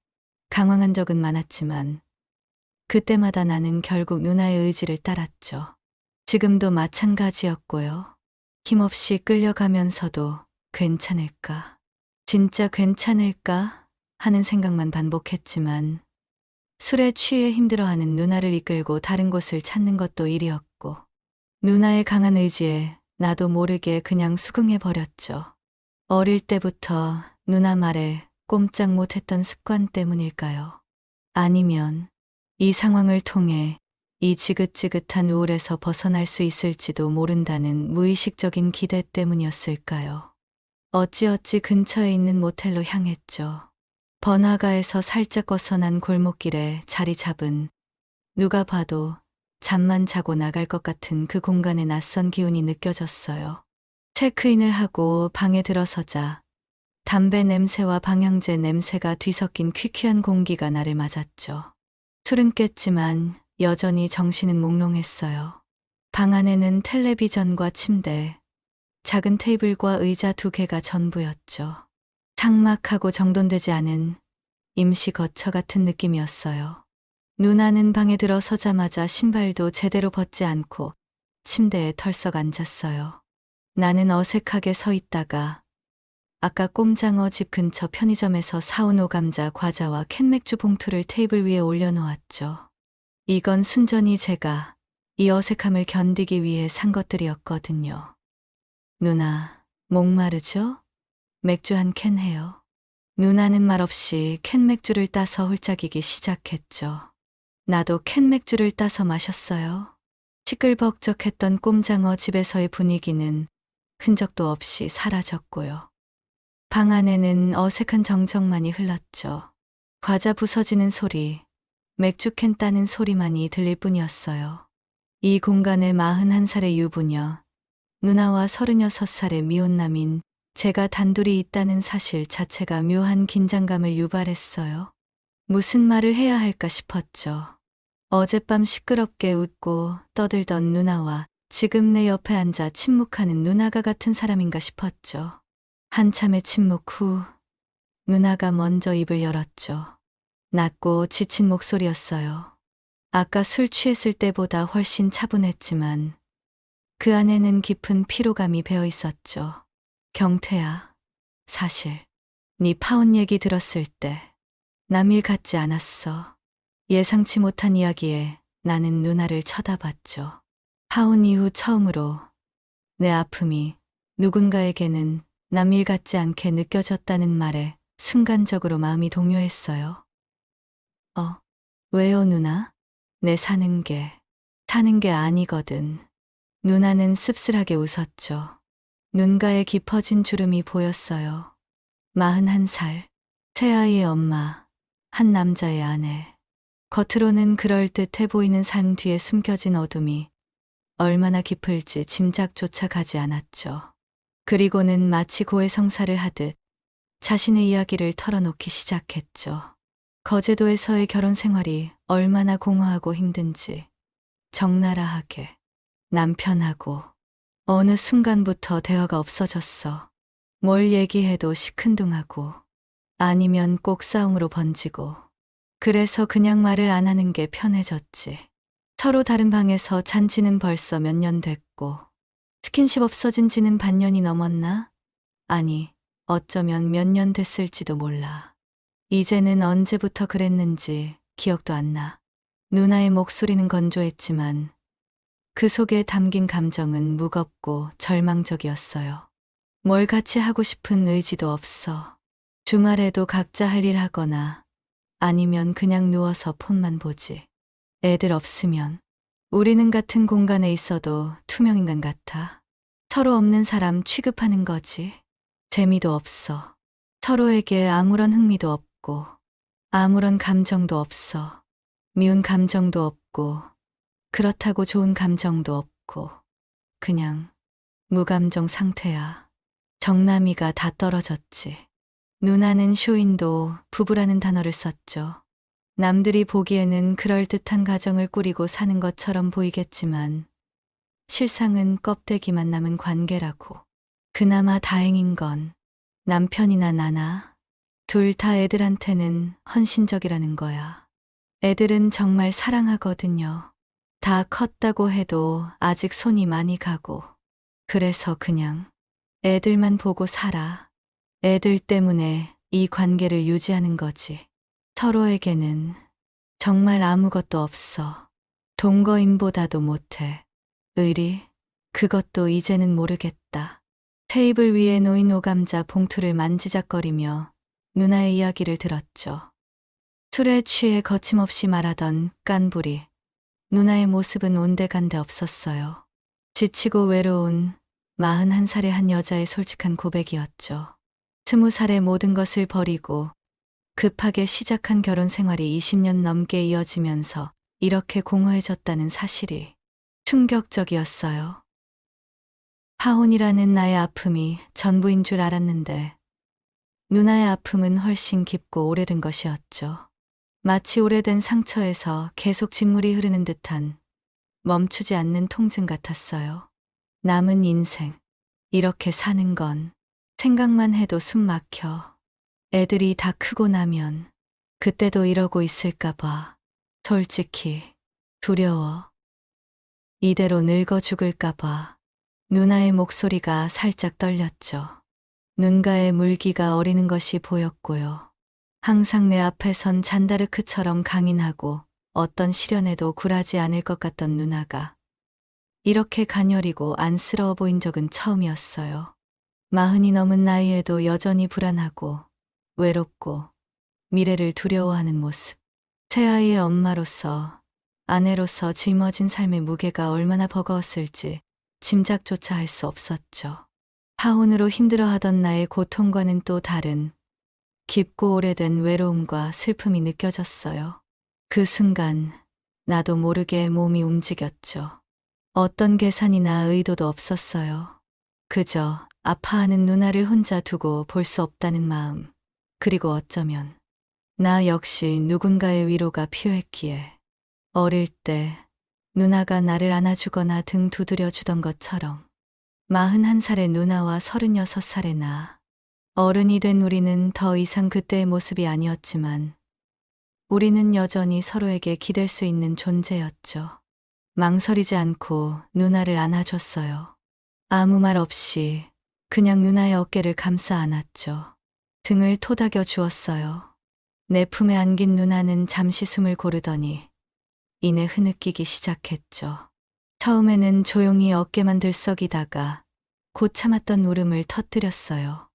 당황한 적은 많았지만 그때마다 나는 결국 누나의 의지를 따랐죠. 지금도 마찬가지였고요. 힘없이 끌려가면서도 괜찮을까? 진짜 괜찮을까? 하는 생각만 반복했지만 술에 취해 힘들어하는 누나를 이끌고 다른 곳을 찾는 것도 일이었고 누나의 강한 의지에 나도 모르게 그냥 수긍해버렸죠. 어릴 때부터 누나 말에 꼼짝 못했던 습관 때문일까요? 아니면 이 상황을 통해 이 지긋지긋한 우울에서 벗어날 수 있을지도 모른다는 무의식적인 기대 때문이었을까요? 어찌어찌 근처에 있는 모텔로 향했죠. 번화가에서 살짝 벗어난 골목길에 자리 잡은 누가 봐도 잠만 자고 나갈 것 같은 그 공간에 낯선 기운이 느껴졌어요. 체크인을 하고 방에 들어서자 담배 냄새와 방향제 냄새가 뒤섞인 퀴퀴한 공기가 나를 맞았죠. 술은 깼지만 여전히 정신은 몽롱했어요. 방 안에는 텔레비전과 침대, 작은 테이블과 의자 2개가 전부였죠. 삭막하고 정돈되지 않은 임시 거처 같은 느낌이었어요. 누나는 방에 들어서자마자 신발도 제대로 벗지 않고 침대에 털썩 앉았어요. 나는 어색하게 서 있다가 아까 꼼장어 집 근처 편의점에서 사온 오감자 과자와 캔맥주 봉투를 테이블 위에 올려놓았죠. 이건 순전히 제가 이 어색함을 견디기 위해 산 것들이었거든요. 누나, 목마르죠? 맥주 한 캔 해요. 누나는 말없이 캔맥주를 따서 홀짝이기 시작했죠. 나도 캔맥주를 따서 마셨어요. 시끌벅적했던 꼼장어 집에서의 분위기는 흔적도 없이 사라졌고요. 방 안에는 어색한 정적만이 흘렀죠. 과자 부서지는 소리, 맥주캔 따는 소리만이 들릴 뿐이었어요. 이 공간에 41살의 유부녀, 누나와 36살의 미혼남인 제가 단둘이 있다는 사실 자체가 묘한 긴장감을 유발했어요. 무슨 말을 해야 할까 싶었죠. 어젯밤 시끄럽게 웃고 떠들던 누나와 지금 내 옆에 앉아 침묵하는 누나가 같은 사람인가 싶었죠. 한참의 침묵 후 누나가 먼저 입을 열었죠. 낮고 지친 목소리였어요. 아까 술 취했을 때보다 훨씬 차분했지만 그 안에는 깊은 피로감이 배어 있었죠. 경태야, 사실 네 파혼 얘기 들었을 때 남일 같지 않았어. 예상치 못한 이야기에 나는 누나를 쳐다봤죠. 파혼 이후 처음으로 내 아픔이 누군가에게는 남일 같지 않게 느껴졌다는 말에 순간적으로 마음이 동요했어요. 왜요, 누나? 내 사는 게 아니거든. 누나는 씁쓸하게 웃었죠. 눈가에 깊어진 주름이 보였어요. 41살, 새아이의 엄마, 한 남자의 아내. 겉으로는 그럴듯해 보이는 삶 뒤에 숨겨진 어둠이 얼마나 깊을지 짐작조차 가지 않았죠. 그리고는 마치 고해성사를 하듯 자신의 이야기를 털어놓기 시작했죠. 거제도에서의 결혼 생활이 얼마나 공허하고 힘든지, 적나라하게, 남편하고 어느 순간부터 대화가 없어졌어. 뭘 얘기해도 시큰둥하고 아니면 꼭 싸움으로 번지고 그래서 그냥 말을 안 하는 게 편해졌지. 서로 다른 방에서 잔 지는 벌써 몇 년 됐고 스킨십 없어진 지는 반년이 넘었나? 아니, 어쩌면 몇 년 됐을지도 몰라. 이제는 언제부터 그랬는지 기억도 안 나. 누나의 목소리는 건조했지만 그 속에 담긴 감정은 무겁고 절망적이었어요. 뭘 같이 하고 싶은 의지도 없어. 주말에도 각자 할 일 하거나 아니면 그냥 누워서 폰만 보지. 애들 없으면 우리는 같은 공간에 있어도 투명인간 같아. 서로 없는 사람 취급하는 거지. 재미도 없어. 서로에게 아무런 흥미도 없고 아무런 감정도 없어. 미운 감정도 없고 그렇다고 좋은 감정도 없고 그냥 무감정 상태야. 정남이가 다 떨어졌지. 누나는 쇼인도 부부라는 단어를 썼죠. 남들이 보기에는 그럴듯한 가정을 꾸리고 사는 것처럼 보이겠지만 실상은 껍데기만 남은 관계라고. 그나마 다행인 건 남편이나 나나 둘 다 애들한테는 헌신적이라는 거야. 애들은 정말 사랑하거든요. 다 컸다고 해도 아직 손이 많이 가고 그래서 그냥 애들만 보고 살아. 애들 때문에 이 관계를 유지하는 거지. 서로에게는 정말 아무것도 없어. 동거인보다도 못해. 의리? 그것도 이제는 모르겠다. 테이블 위에 놓인 오감자 봉투를 만지작거리며 누나의 이야기를 들었죠. 술에 취해 거침없이 말하던 깐부리. 누나의 모습은 온데간데 없었어요. 지치고 외로운 41살의 한 여자의 솔직한 고백이었죠. 20살에 모든 것을 버리고 급하게 시작한 결혼 생활이 20년 넘게 이어지면서 이렇게 공허해졌다는 사실이 충격적이었어요. 파혼이라는 나의 아픔이 전부인 줄 알았는데 누나의 아픔은 훨씬 깊고 오래된 것이었죠. 마치 오래된 상처에서 계속 진물이 흐르는 듯한 멈추지 않는 통증 같았어요. 남은 인생, 이렇게 사는 건 생각만 해도 숨 막혀. 애들이 다 크고 나면 그때도 이러고 있을까 봐. 솔직히 두려워. 이대로 늙어 죽을까 봐. 누나의 목소리가 살짝 떨렸죠. 눈가에 물기가 어리는 것이 보였고요. 항상 내 앞에 선 잔다르크처럼 강인하고 어떤 시련에도 굴하지 않을 것 같던 누나가 이렇게 가녀리고 안쓰러워 보인 적은 처음이었어요. 40이 넘은 나이에도 여전히 불안하고 외롭고 미래를 두려워하는 모습. 새아이의 엄마로서 아내로서 짊어진 삶의 무게가 얼마나 버거웠을지 짐작조차 할 수 없었죠. 파혼으로 힘들어하던 나의 고통과는 또 다른 깊고 오래된 외로움과 슬픔이 느껴졌어요. 그 순간 나도 모르게 몸이 움직였죠. 어떤 계산이나 의도도 없었어요. 그저 아파하는 누나를 혼자 두고 볼 수 없다는 마음. 그리고 어쩌면 나 역시 누군가의 위로가 필요했기에 어릴 때 누나가 나를 안아주거나 등 두드려 주던 것처럼 41살의 누나와 36살의 나. 어른이 된 우리는 더 이상 그때의 모습이 아니었지만 우리는 여전히 서로에게 기댈 수 있는 존재였죠. 망설이지 않고 누나를 안아줬어요. 아무 말 없이 그냥 누나의 어깨를 감싸 안았죠. 등을 토닥여 주었어요. 내 품에 안긴 누나는 잠시 숨을 고르더니 이내 흐느끼기 시작했죠. 처음에는 조용히 어깨만 들썩이다가 곧 참았던 울음을 터뜨렸어요.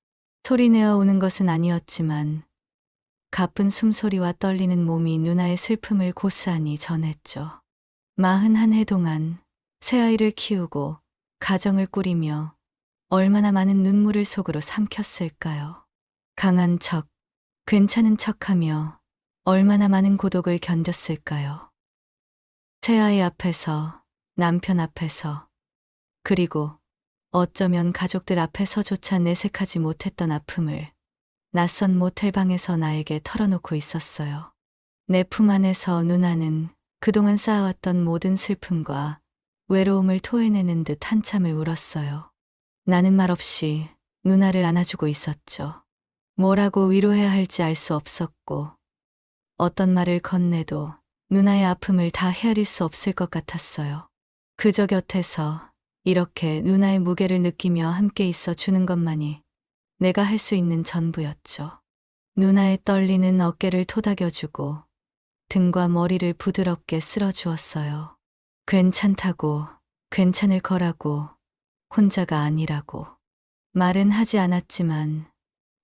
소리내어 우는 것은 아니었지만 가쁜 숨소리와 떨리는 몸이 누나의 슬픔을 고스란히 전했죠. 41해 동안 새아이를 키우고 가정을 꾸리며 얼마나 많은 눈물을 속으로 삼켰을까요? 강한 척, 괜찮은 척하며 얼마나 많은 고독을 견뎠을까요? 새아이 앞에서, 남편 앞에서, 그리고 어쩌면 가족들 앞에서조차 내색하지 못했던 아픔을 낯선 모텔방에서 나에게 털어놓고 있었어요. 내 품 안에서 누나는 그동안 쌓아왔던 모든 슬픔과 외로움을 토해내는 듯 한참을 울었어요. 나는 말없이 누나를 안아주고 있었죠. 뭐라고 위로해야 할지 알 수 없었고, 어떤 말을 건네도 누나의 아픔을 다 헤아릴 수 없을 것 같았어요. 그저 곁에서 이렇게 누나의 무게를 느끼며 함께 있어 주는 것만이 내가 할 수 있는 전부였죠. 누나의 떨리는 어깨를 토닥여주고 등과 머리를 부드럽게 쓸어주었어요. 괜찮다고, 괜찮을 거라고, 혼자가 아니라고. 말은 하지 않았지만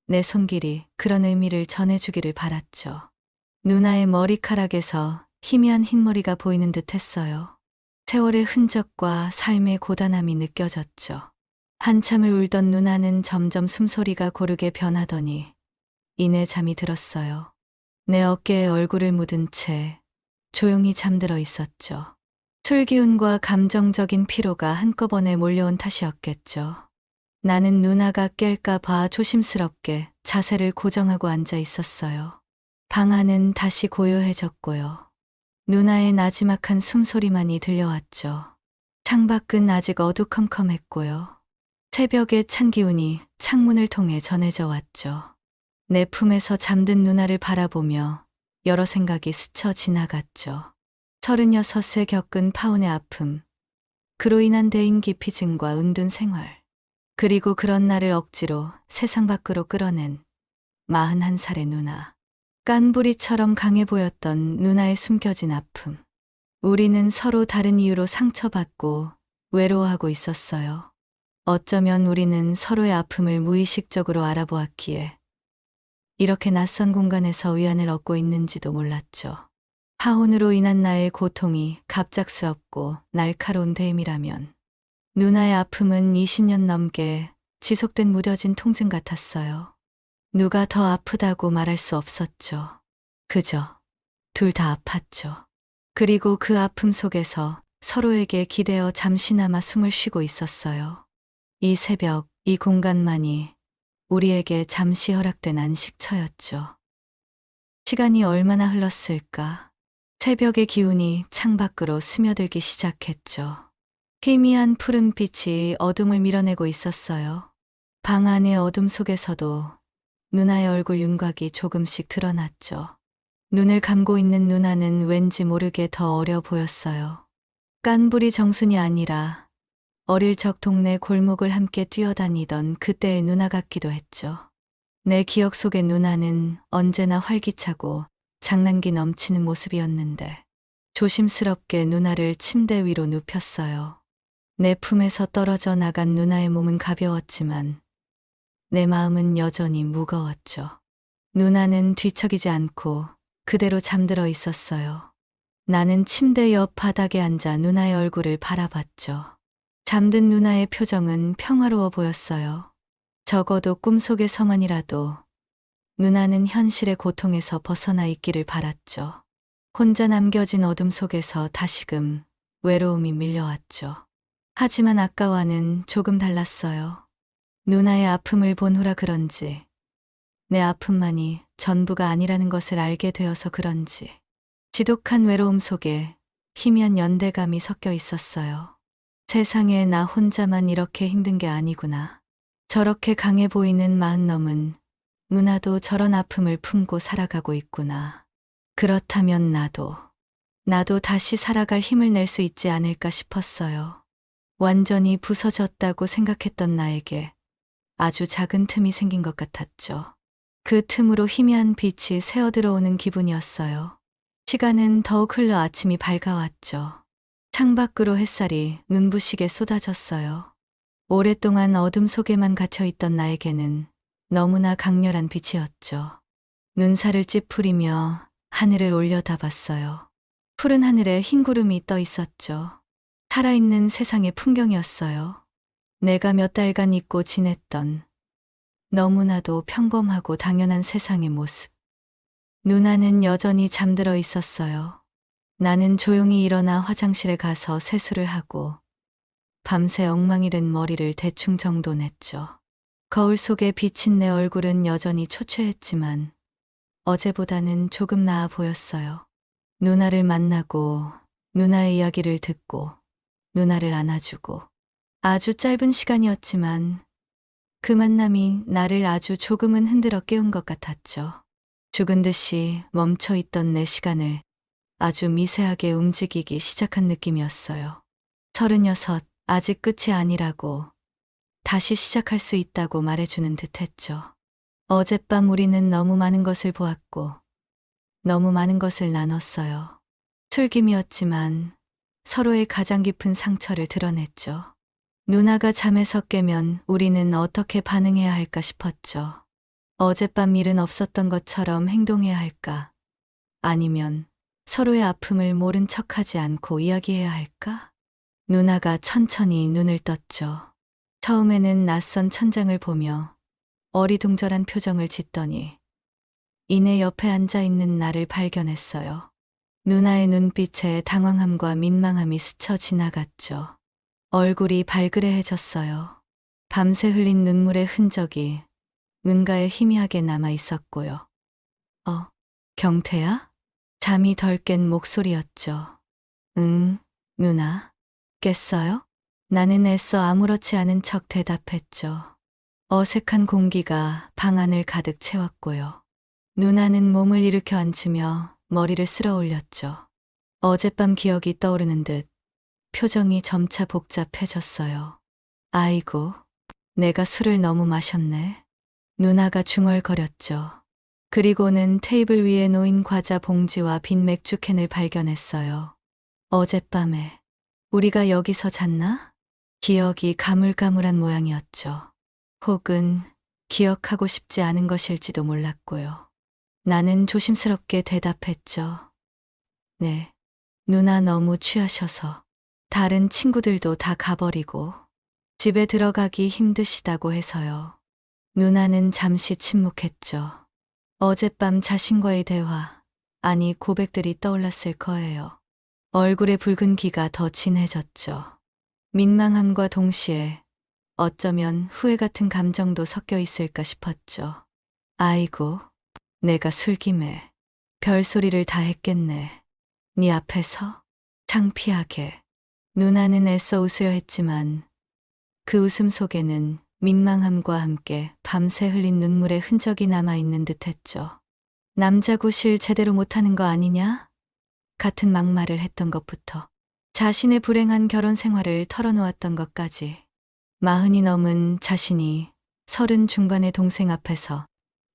내 손길이 그런 의미를 전해주기를 바랐죠. 누나의 머리카락에서 희미한 흰머리가 보이는 듯 했어요. 세월의 흔적과 삶의 고단함이 느껴졌죠. 한참을 울던 누나는 점점 숨소리가 고르게 변하더니 이내 잠이 들었어요. 내 어깨에 얼굴을 묻은 채 조용히 잠들어 있었죠. 술기운과 감정적인 피로가 한꺼번에 몰려온 탓이었겠죠. 나는 누나가 깰까 봐 조심스럽게 자세를 고정하고 앉아 있었어요. 방 안은 다시 고요해졌고요. 누나의 나지막한 숨소리만이 들려왔죠. 창밖은 아직 어두컴컴했고요. 새벽의 찬 기운이 창문을 통해 전해져 왔죠. 내 품에서 잠든 누나를 바라보며 여러 생각이 스쳐 지나갔죠. 36에 겪은 파혼의 아픔, 그로 인한 대인기피증과 은둔 생활, 그리고 그런 나를 억지로 세상 밖으로 끌어낸 41살의 누나. 깐부리처럼 강해 보였던 누나의 숨겨진 아픔. 우리는 서로 다른 이유로 상처받고 외로워하고 있었어요. 어쩌면 우리는 서로의 아픔을 무의식적으로 알아보았기에 이렇게 낯선 공간에서 위안을 얻고 있는지도 몰랐죠. 파혼으로 인한 나의 고통이 갑작스럽고 날카로운 대임이라면 누나의 아픔은 20년 넘게 지속된 무뎌진 통증 같았어요. 누가 더 아프다고 말할 수 없었죠. 그저 둘 다 아팠죠. 그리고 그 아픔 속에서 서로에게 기대어 잠시나마 숨을 쉬고 있었어요. 이 새벽, 이 공간만이 우리에게 잠시 허락된 안식처였죠. 시간이 얼마나 흘렀을까? 새벽의 기운이 창밖으로 스며들기 시작했죠. 희미한 푸른빛이 어둠을 밀어내고 있었어요. 방 안의 어둠 속에서도 누나의 얼굴 윤곽이 조금씩 드러났죠. 눈을 감고 있는 누나는 왠지 모르게 더 어려 보였어요. 깐부리 정순이 아니라 어릴 적 동네 골목을 함께 뛰어다니던 그때의 누나 같기도 했죠. 내 기억 속의 누나는 언제나 활기차고 장난기 넘치는 모습이었는데 조심스럽게 누나를 침대 위로 눕혔어요. 내 품에서 떨어져 나간 누나의 몸은 가벼웠지만 내 마음은 여전히 무거웠죠. 누나는 뒤척이지 않고 그대로 잠들어 있었어요. 나는 침대 옆 바닥에 앉아 누나의 얼굴을 바라봤죠. 잠든 누나의 표정은 평화로워 보였어요. 적어도 꿈속에서만이라도 누나는 현실의 고통에서 벗어나 있기를 바랐죠. 혼자 남겨진 어둠 속에서 다시금 외로움이 밀려왔죠. 하지만 아까와는 조금 달랐어요. 누나의 아픔을 본 후라 그런지 내 아픔만이 전부가 아니라는 것을 알게 되어서 그런지 지독한 외로움 속에 희미한 연대감이 섞여 있었어요. 세상에 나 혼자만 이렇게 힘든 게 아니구나. 저렇게 강해 보이는 마흔 넘은 누나도 저런 아픔을 품고 살아가고 있구나. 그렇다면 나도 다시 살아갈 힘을 낼 수 있지 않을까 싶었어요. 완전히 부서졌다고 생각했던 나에게 아주 작은 틈이 생긴 것 같았죠. 그 틈으로 희미한 빛이 새어 들어오는 기분이었어요. 시간은 더욱 흘러 아침이 밝아왔죠. 창밖으로 햇살이 눈부시게 쏟아졌어요. 오랫동안 어둠 속에만 갇혀있던 나에게는 너무나 강렬한 빛이었죠. 눈살을 찌푸리며 하늘을 올려다봤어요. 푸른 하늘에 흰 구름이 떠 있었죠. 살아있는 세상의 풍경이었어요. 내가 몇 달간 잊고 지냈던 너무나도 평범하고 당연한 세상의 모습. 누나는 여전히 잠들어 있었어요. 나는 조용히 일어나 화장실에 가서 세수를 하고 밤새 엉망이 된 머리를 대충 정돈했죠. 거울 속에 비친 내 얼굴은 여전히 초췌했지만 어제보다는 조금 나아 보였어요. 누나를 만나고 누나의 이야기를 듣고 누나를 안아주고 아주 짧은 시간이었지만 그 만남이 나를 아주 조금은 흔들어 깨운 것 같았죠. 죽은 듯이 멈춰있던 내 시간을 아주 미세하게 움직이기 시작한 느낌이었어요. 36, 아직 끝이 아니라고, 다시 시작할 수 있다고 말해주는 듯 했죠. 어젯밤 우리는 너무 많은 것을 보았고, 너무 많은 것을 나눴어요. 술김이었지만 서로의 가장 깊은 상처를 드러냈죠. 누나가 잠에서 깨면 우리는 어떻게 반응해야 할까 싶었죠. 어젯밤 일은 없었던 것처럼 행동해야 할까? 아니면 서로의 아픔을 모른 척하지 않고 이야기해야 할까? 누나가 천천히 눈을 떴죠. 처음에는 낯선 천장을 보며 어리둥절한 표정을 짓더니 이내 옆에 앉아있는 나를 발견했어요. 누나의 눈빛에 당황함과 민망함이 스쳐 지나갔죠. 얼굴이 발그레해졌어요. 밤새 흘린 눈물의 흔적이 눈가에 희미하게 남아 있었고요. 경태야? 잠이 덜 깬 목소리였죠. 응, 누나. 깼어요? 나는 애써 아무렇지 않은 척 대답했죠. 어색한 공기가 방 안을 가득 채웠고요. 누나는 몸을 일으켜 앉으며 머리를 쓸어 올렸죠. 어젯밤 기억이 떠오르는 듯 표정이 점차 복잡해졌어요. 아이고, 내가 술을 너무 마셨네. 누나가 중얼거렸죠. 그리고는 테이블 위에 놓인 과자 봉지와 빈 맥주캔을 발견했어요. 어젯밤에 우리가 여기서 잤나? 기억이 가물가물한 모양이었죠. 혹은 기억하고 싶지 않은 것일지도 몰랐고요. 나는 조심스럽게 대답했죠. 네, 누나 너무 취하셔서 다른 친구들도 다 가버리고 집에 들어가기 힘드시다고 해서요. 누나는 잠시 침묵했죠. 어젯밤 자신과의 대화, 아니 고백들이 떠올랐을 거예요. 얼굴에 붉은 기가 더 진해졌죠. 민망함과 동시에 어쩌면 후회 같은 감정도 섞여 있을까 싶었죠. 아이고, 내가 술김에 별소리를 다 했겠네. 네 앞에서 창피하게. 누나는 애써 웃으려 했지만 그 웃음 속에는 민망함과 함께 밤새 흘린 눈물의 흔적이 남아있는 듯했죠. 남자 구실 제대로 못하는 거 아니냐? 같은 막말을 했던 것부터 자신의 불행한 결혼 생활을 털어놓았던 것까지 40이 넘은 자신이 30 중반의 동생 앞에서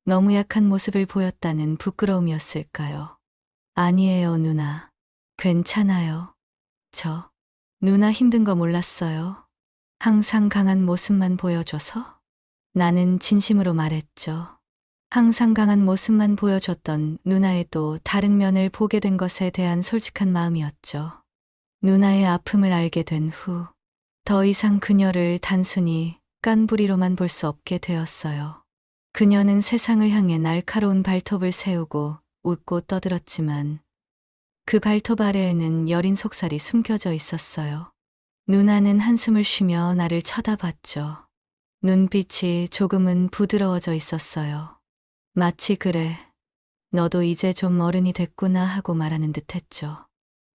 너무 약한 모습을 보였다는 부끄러움이었을까요? 아니에요, 누나. 괜찮아요. 누나 힘든 거 몰랐어요. 항상 강한 모습만 보여줘서? 나는 진심으로 말했죠. 항상 강한 모습만 보여줬던 누나의 또 다른 면을 보게 된 것에 대한 솔직한 마음이었죠. 누나의 아픔을 알게 된 후, 더 이상 그녀를 단순히 깐부리로만 볼 수 없게 되었어요. 그녀는 세상을 향해 날카로운 발톱을 세우고 웃고 떠들었지만 그 발톱 아래에는 여린 속살이 숨겨져 있었어요. 누나는 한숨을 쉬며 나를 쳐다봤죠. 눈빛이 조금은 부드러워져 있었어요. 마치 그래, 너도 이제 좀 어른이 됐구나 하고 말하는 듯 했죠.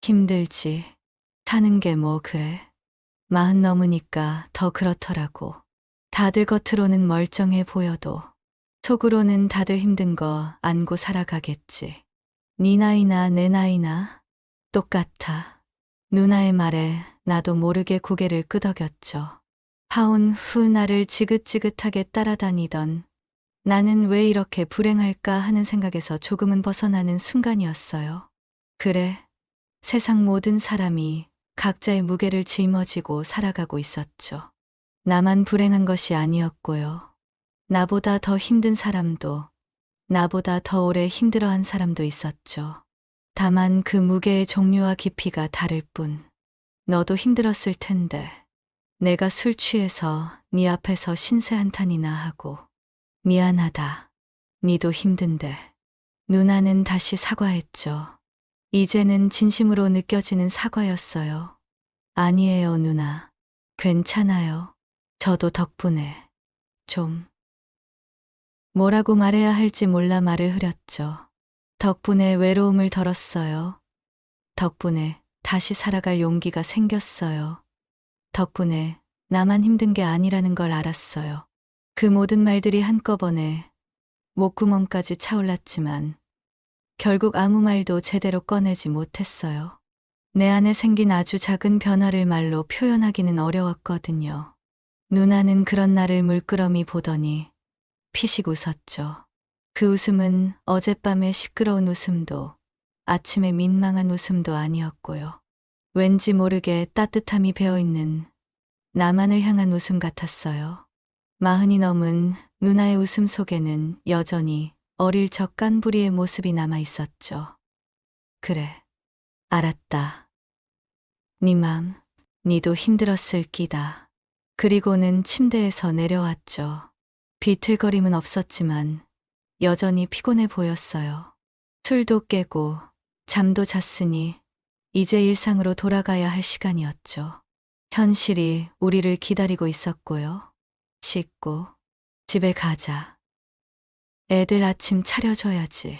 힘들지. 사는 게 뭐 그래. 40 넘으니까 더 그렇더라고. 다들 겉으로는 멀쩡해 보여도 속으로는 다들 힘든 거 안고 살아가겠지. 네 나이나 내 나이나 똑같아. 누나의 말에 나도 모르게 고개를 끄덕였죠. 파혼 후 나를 지긋지긋하게 따라다니던 나는 왜 이렇게 불행할까 하는 생각에서 조금은 벗어나는 순간이었어요. 그래, 세상 모든 사람이 각자의 무게를 짊어지고 살아가고 있었죠. 나만 불행한 것이 아니었고요. 나보다 더 힘든 사람도, 나보다 더 오래 힘들어한 사람도 있었죠. 다만 그 무게의 종류와 깊이가 다를 뿐. 너도 힘들었을 텐데, 내가 술 취해서 네 앞에서 신세 한탄이나 하고, 미안하다. 니도 힘든데. 누나는 다시 사과했죠. 이제는 진심으로 느껴지는 사과였어요. 아니에요, 누나. 괜찮아요. 저도 덕분에 좀 뭐라고 말해야 할지 몰라 말을 흐렸죠. 덕분에 외로움을 덜었어요. 덕분에 다시 살아갈 용기가 생겼어요. 덕분에 나만 힘든 게 아니라는 걸 알았어요. 그 모든 말들이 한꺼번에 목구멍까지 차올랐지만 결국 아무 말도 제대로 꺼내지 못했어요. 내 안에 생긴 아주 작은 변화를 말로 표현하기는 어려웠거든요. 누나는 그런 나를 물끄러미 보더니 피식 웃었죠. 그 웃음은 어젯밤의 시끄러운 웃음도 아침의 민망한 웃음도 아니었고요. 왠지 모르게 따뜻함이 배어있는 나만을 향한 웃음 같았어요. 40이 넘은 누나의 웃음 속에는 여전히 어릴 적 깐부리의 모습이 남아 있었죠. 그래, 알았다. 네 맘, 니도 힘들었을 끼다. 그리고는 침대에서 내려왔죠. 비틀거림은 없었지만 여전히 피곤해 보였어요. 술도 깨고 잠도 잤으니 이제 일상으로 돌아가야 할 시간이었죠. 현실이 우리를 기다리고 있었고요. 씻고 집에 가자. 애들 아침 차려줘야지.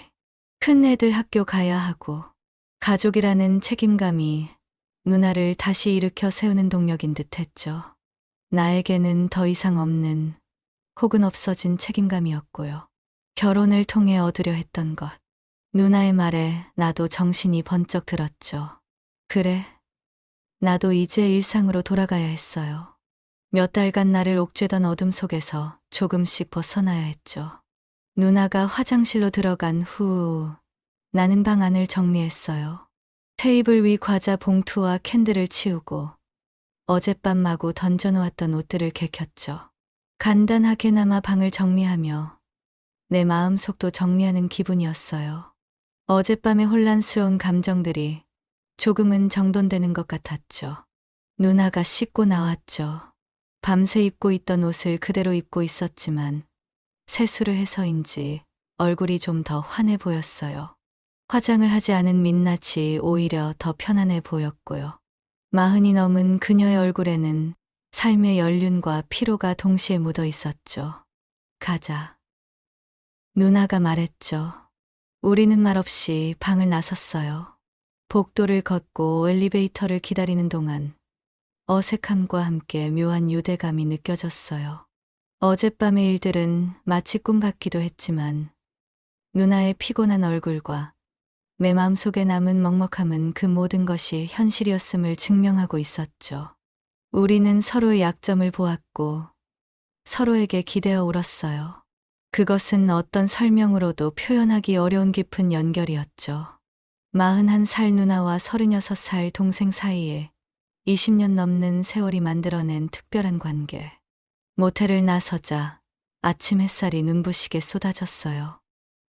큰 애들 학교 가야 하고 가족이라는 책임감이 누나를 다시 일으켜 세우는 동력인 듯 했죠. 나에게는 더 이상 없는 혹은 없어진 책임감이었고요. 결혼을 통해 얻으려 했던 것. 누나의 말에 나도 정신이 번쩍 들었죠. 그래, 나도 이제 일상으로 돌아가야 했어요. 몇 달간 나를 옥죄던 어둠 속에서 조금씩 벗어나야 했죠. 누나가 화장실로 들어간 후 나는 방 안을 정리했어요. 테이블 위 과자 봉투와 캔들을 치우고 어젯밤 마구 던져놓았던 옷들을 개켰죠. 간단하게나마 방을 정리하며 내 마음속도 정리하는 기분이었어요. 어젯밤의 혼란스러운 감정들이 조금은 정돈되는 것 같았죠. 누나가 씻고 나왔죠. 밤새 입고 있던 옷을 그대로 입고 있었지만 세수를 해서인지 얼굴이 좀 더 환해 보였어요. 화장을 하지 않은 민낯이 오히려 더 편안해 보였고요. 40이 넘은 그녀의 얼굴에는 삶의 연륜과 피로가 동시에 묻어 있었죠. 가자. 누나가 말했죠. 우리는 말없이 방을 나섰어요. 복도를 걷고 엘리베이터를 기다리는 동안 어색함과 함께 묘한 유대감이 느껴졌어요. 어젯밤의 일들은 마치 꿈 같기도 했지만 누나의 피곤한 얼굴과 내 마음속에 남은 먹먹함은 그 모든 것이 현실이었음을 증명하고 있었죠. 우리는 서로의 약점을 보았고 서로에게 기대어 울었어요. 그것은 어떤 설명으로도 표현하기 어려운 깊은 연결이었죠. 41살 누나와 36살 동생 사이에 20년 넘는 세월이 만들어낸 특별한 관계. 모텔을 나서자 아침 햇살이 눈부시게 쏟아졌어요.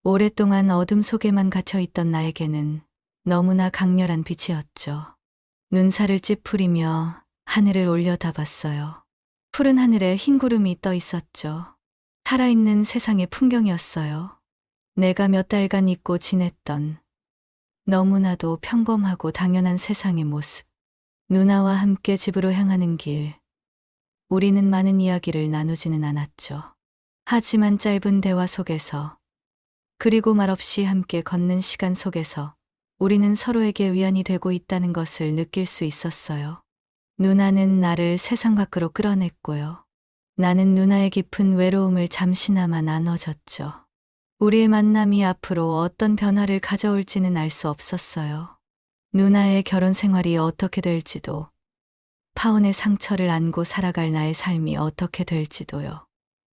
오랫동안 어둠 속에만 갇혀있던 나에게는 너무나 강렬한 빛이었죠. 눈살을 찌푸리며 하늘을 올려다봤어요. 푸른 하늘에 흰 구름이 떠 있었죠. 살아있는 세상의 풍경이었어요. 내가 몇 달간 잊고 지냈던 너무나도 평범하고 당연한 세상의 모습. 누나와 함께 집으로 향하는 길. 우리는 많은 이야기를 나누지는 않았죠. 하지만 짧은 대화 속에서 그리고 말없이 함께 걷는 시간 속에서 우리는 서로에게 위안이 되고 있다는 것을 느낄 수 있었어요. 누나는 나를 세상 밖으로 끌어냈고요. 나는 누나의 깊은 외로움을 잠시나마 나눠줬죠. 우리의 만남이 앞으로 어떤 변화를 가져올지는 알 수 없었어요. 누나의 결혼 생활이 어떻게 될지도, 파혼의 상처를 안고 살아갈 나의 삶이 어떻게 될지도요.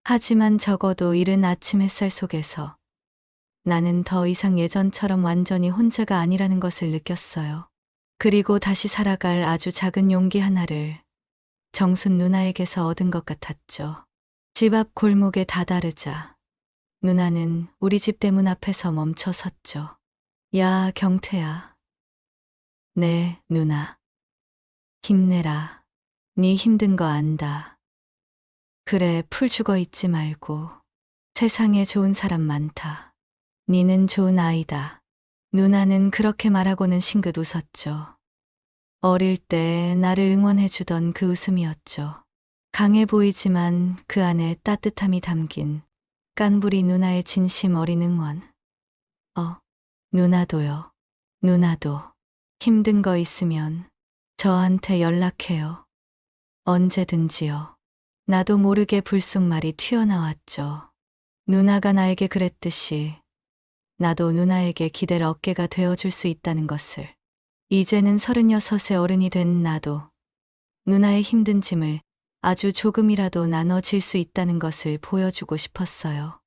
하지만 적어도 이른 아침 햇살 속에서 나는 더 이상 예전처럼 완전히 혼자가 아니라는 것을 느꼈어요. 그리고 다시 살아갈 아주 작은 용기 하나를 정순 누나에게서 얻은 것 같았죠. 집 앞 골목에 다다르자 누나는 우리 집 대문 앞에서 멈춰 섰죠. 야, 경태야. 네, 누나. 힘내라. 네 힘든 거 안다. 그래, 풀 죽어 있지 말고. 세상에 좋은 사람 많다. 니는 좋은 아이다. 누나는 그렇게 말하고는 싱긋 웃었죠. 어릴 때 나를 응원해주던 그 웃음이었죠. 강해 보이지만 그 안에 따뜻함이 담긴 깐부리 누나의 진심 어린 응원. 누나도요. 누나도 힘든 거 있으면 저한테 연락해요. 언제든지요. 나도 모르게 불쑥말이 튀어나왔죠. 누나가 나에게 그랬듯이 나도 누나에게 기댈 어깨가 되어줄 수 있다는 것을. 이제는 36의 어른이 된 나도 누나의 힘든 짐을 아주 조금이라도 나눠질 수 있다는 것을 보여주고 싶었어요.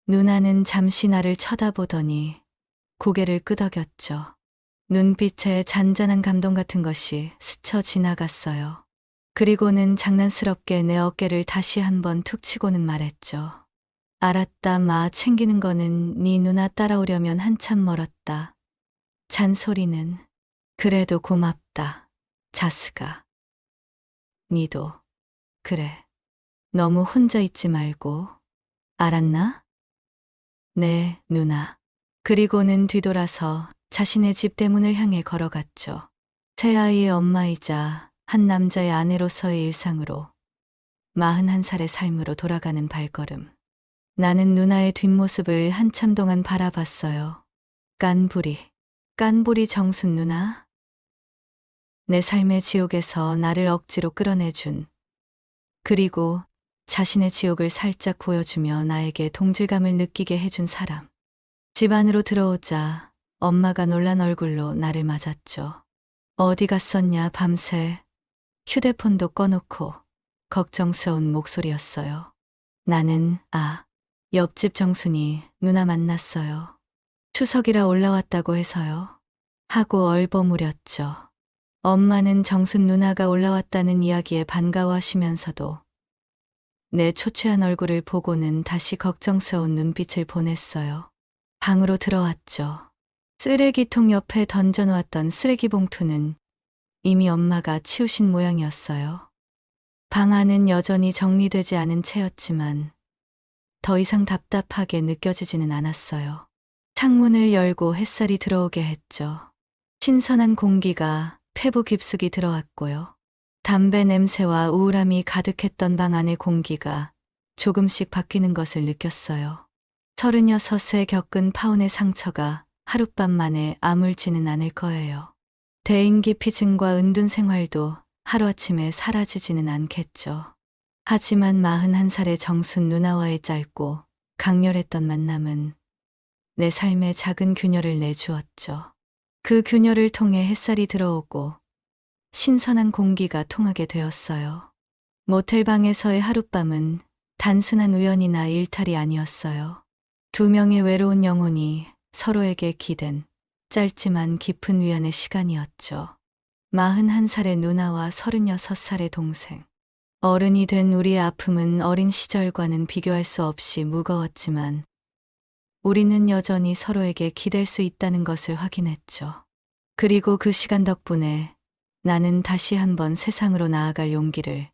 누나는 잠시 나를 쳐다보더니 고개를 끄덕였죠. 눈빛에 잔잔한 감동 같은 것이 스쳐 지나갔어요. 그리고는 장난스럽게 내 어깨를 다시 한번 툭 치고는 말했죠. 알았다, 마, 챙기는 거는 네 누나 따라오려면 한참 멀었다. 잔소리는 그래도 고맙다. 자스가. 니도 그래. 너무 혼자 있지 말고. 알았나? 네, 누나. 그리고는 뒤돌아서 자신의 집 대문을 향해 걸어갔죠. 새 아이의 엄마이자 한 남자의 아내로서의 일상으로 41살의 삶으로 돌아가는 발걸음. 나는 누나의 뒷모습을 한참 동안 바라봤어요. 깐부리 정순 누나? 내 삶의 지옥에서 나를 억지로 끌어내준, 그리고 자신의 지옥을 살짝 보여주며 나에게 동질감을 느끼게 해준 사람. 집 안으로 들어오자 엄마가 놀란 얼굴로 나를 맞았죠. 어디 갔었냐, 밤새. 휴대폰도 꺼놓고 걱정스러운 목소리였어요. 나는 옆집 정순이 누나 만났어요. 추석이라 올라왔다고 해서요. 하고 얼버무렸죠. 엄마는 정순 누나가 올라왔다는 이야기에 반가워하시면서도 내 초췌한 얼굴을 보고는 다시 걱정스러운 눈빛을 보냈어요. 방으로 들어왔죠. 쓰레기통 옆에 던져놓았던 쓰레기 봉투는 이미 엄마가 치우신 모양이었어요. 방 안은 여전히 정리되지 않은 채였지만 더 이상 답답하게 느껴지지는 않았어요. 창문을 열고 햇살이 들어오게 했죠. 신선한 공기가 폐부 깊숙이 들어왔고요. 담배 냄새와 우울함이 가득했던 방 안의 공기가 조금씩 바뀌는 것을 느꼈어요. 36에 겪은 파혼의 상처가 하룻밤 만에 아물지는 않을 거예요. 대인기피증과 은둔 생활도 하루아침에 사라지지는 않겠죠. 하지만 41살의 정순 누나와의 짧고 강렬했던 만남은 내 삶에 작은 균열을 내주었죠. 그 균열을 통해 햇살이 들어오고 신선한 공기가 통하게 되었어요. 모텔방에서의 하룻밤은 단순한 우연이나 일탈이 아니었어요. 두 명의 외로운 영혼이 서로에게 기댄 짧지만 깊은 위안의 시간이었죠. 41살의 누나와 36살의 동생. 어른이 된 우리의 아픔은 어린 시절과는 비교할 수 없이 무거웠지만 우리는 여전히 서로에게 기댈 수 있다는 것을 확인했죠. 그리고 그 시간 덕분에 나는 다시 한번 세상으로 나아갈 용기를,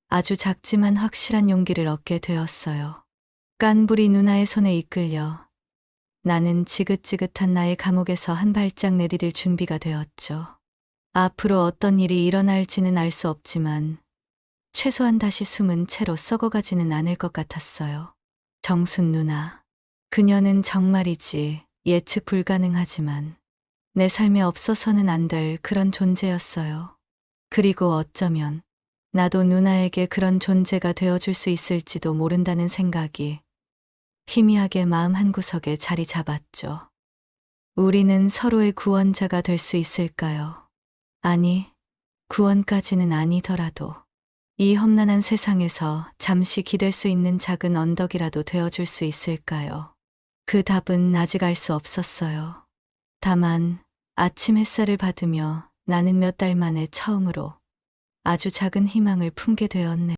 아주 작지만 확실한 용기를 얻게 되었어요. 깐부리 누나의 손에 이끌려 나는 지긋지긋한 나의 감옥에서 한 발짝 내디딜 준비가 되었죠. 앞으로 어떤 일이 일어날지는 알 수 없지만 최소한 다시 숨은 채로 썩어가지는 않을 것 같았어요. 정순 누나. 그녀는 정말이지 예측 불가능하지만 내 삶에 없어서는 안 될 그런 존재였어요. 그리고 어쩌면 나도 누나에게 그런 존재가 되어줄 수 있을지도 모른다는 생각이 희미하게 마음 한구석에 자리 잡았죠. 우리는 서로의 구원자가 될 수 있을까요? 아니, 구원까지는 아니더라도 이 험난한 세상에서 잠시 기댈 수 있는 작은 언덕이라도 되어줄 수 있을까요? 그 답은 아직 알 수 없었어요. 다만 아침 햇살을 받으며 나는 몇 달 만에 처음으로 아주 작은 희망을 품게 되었네.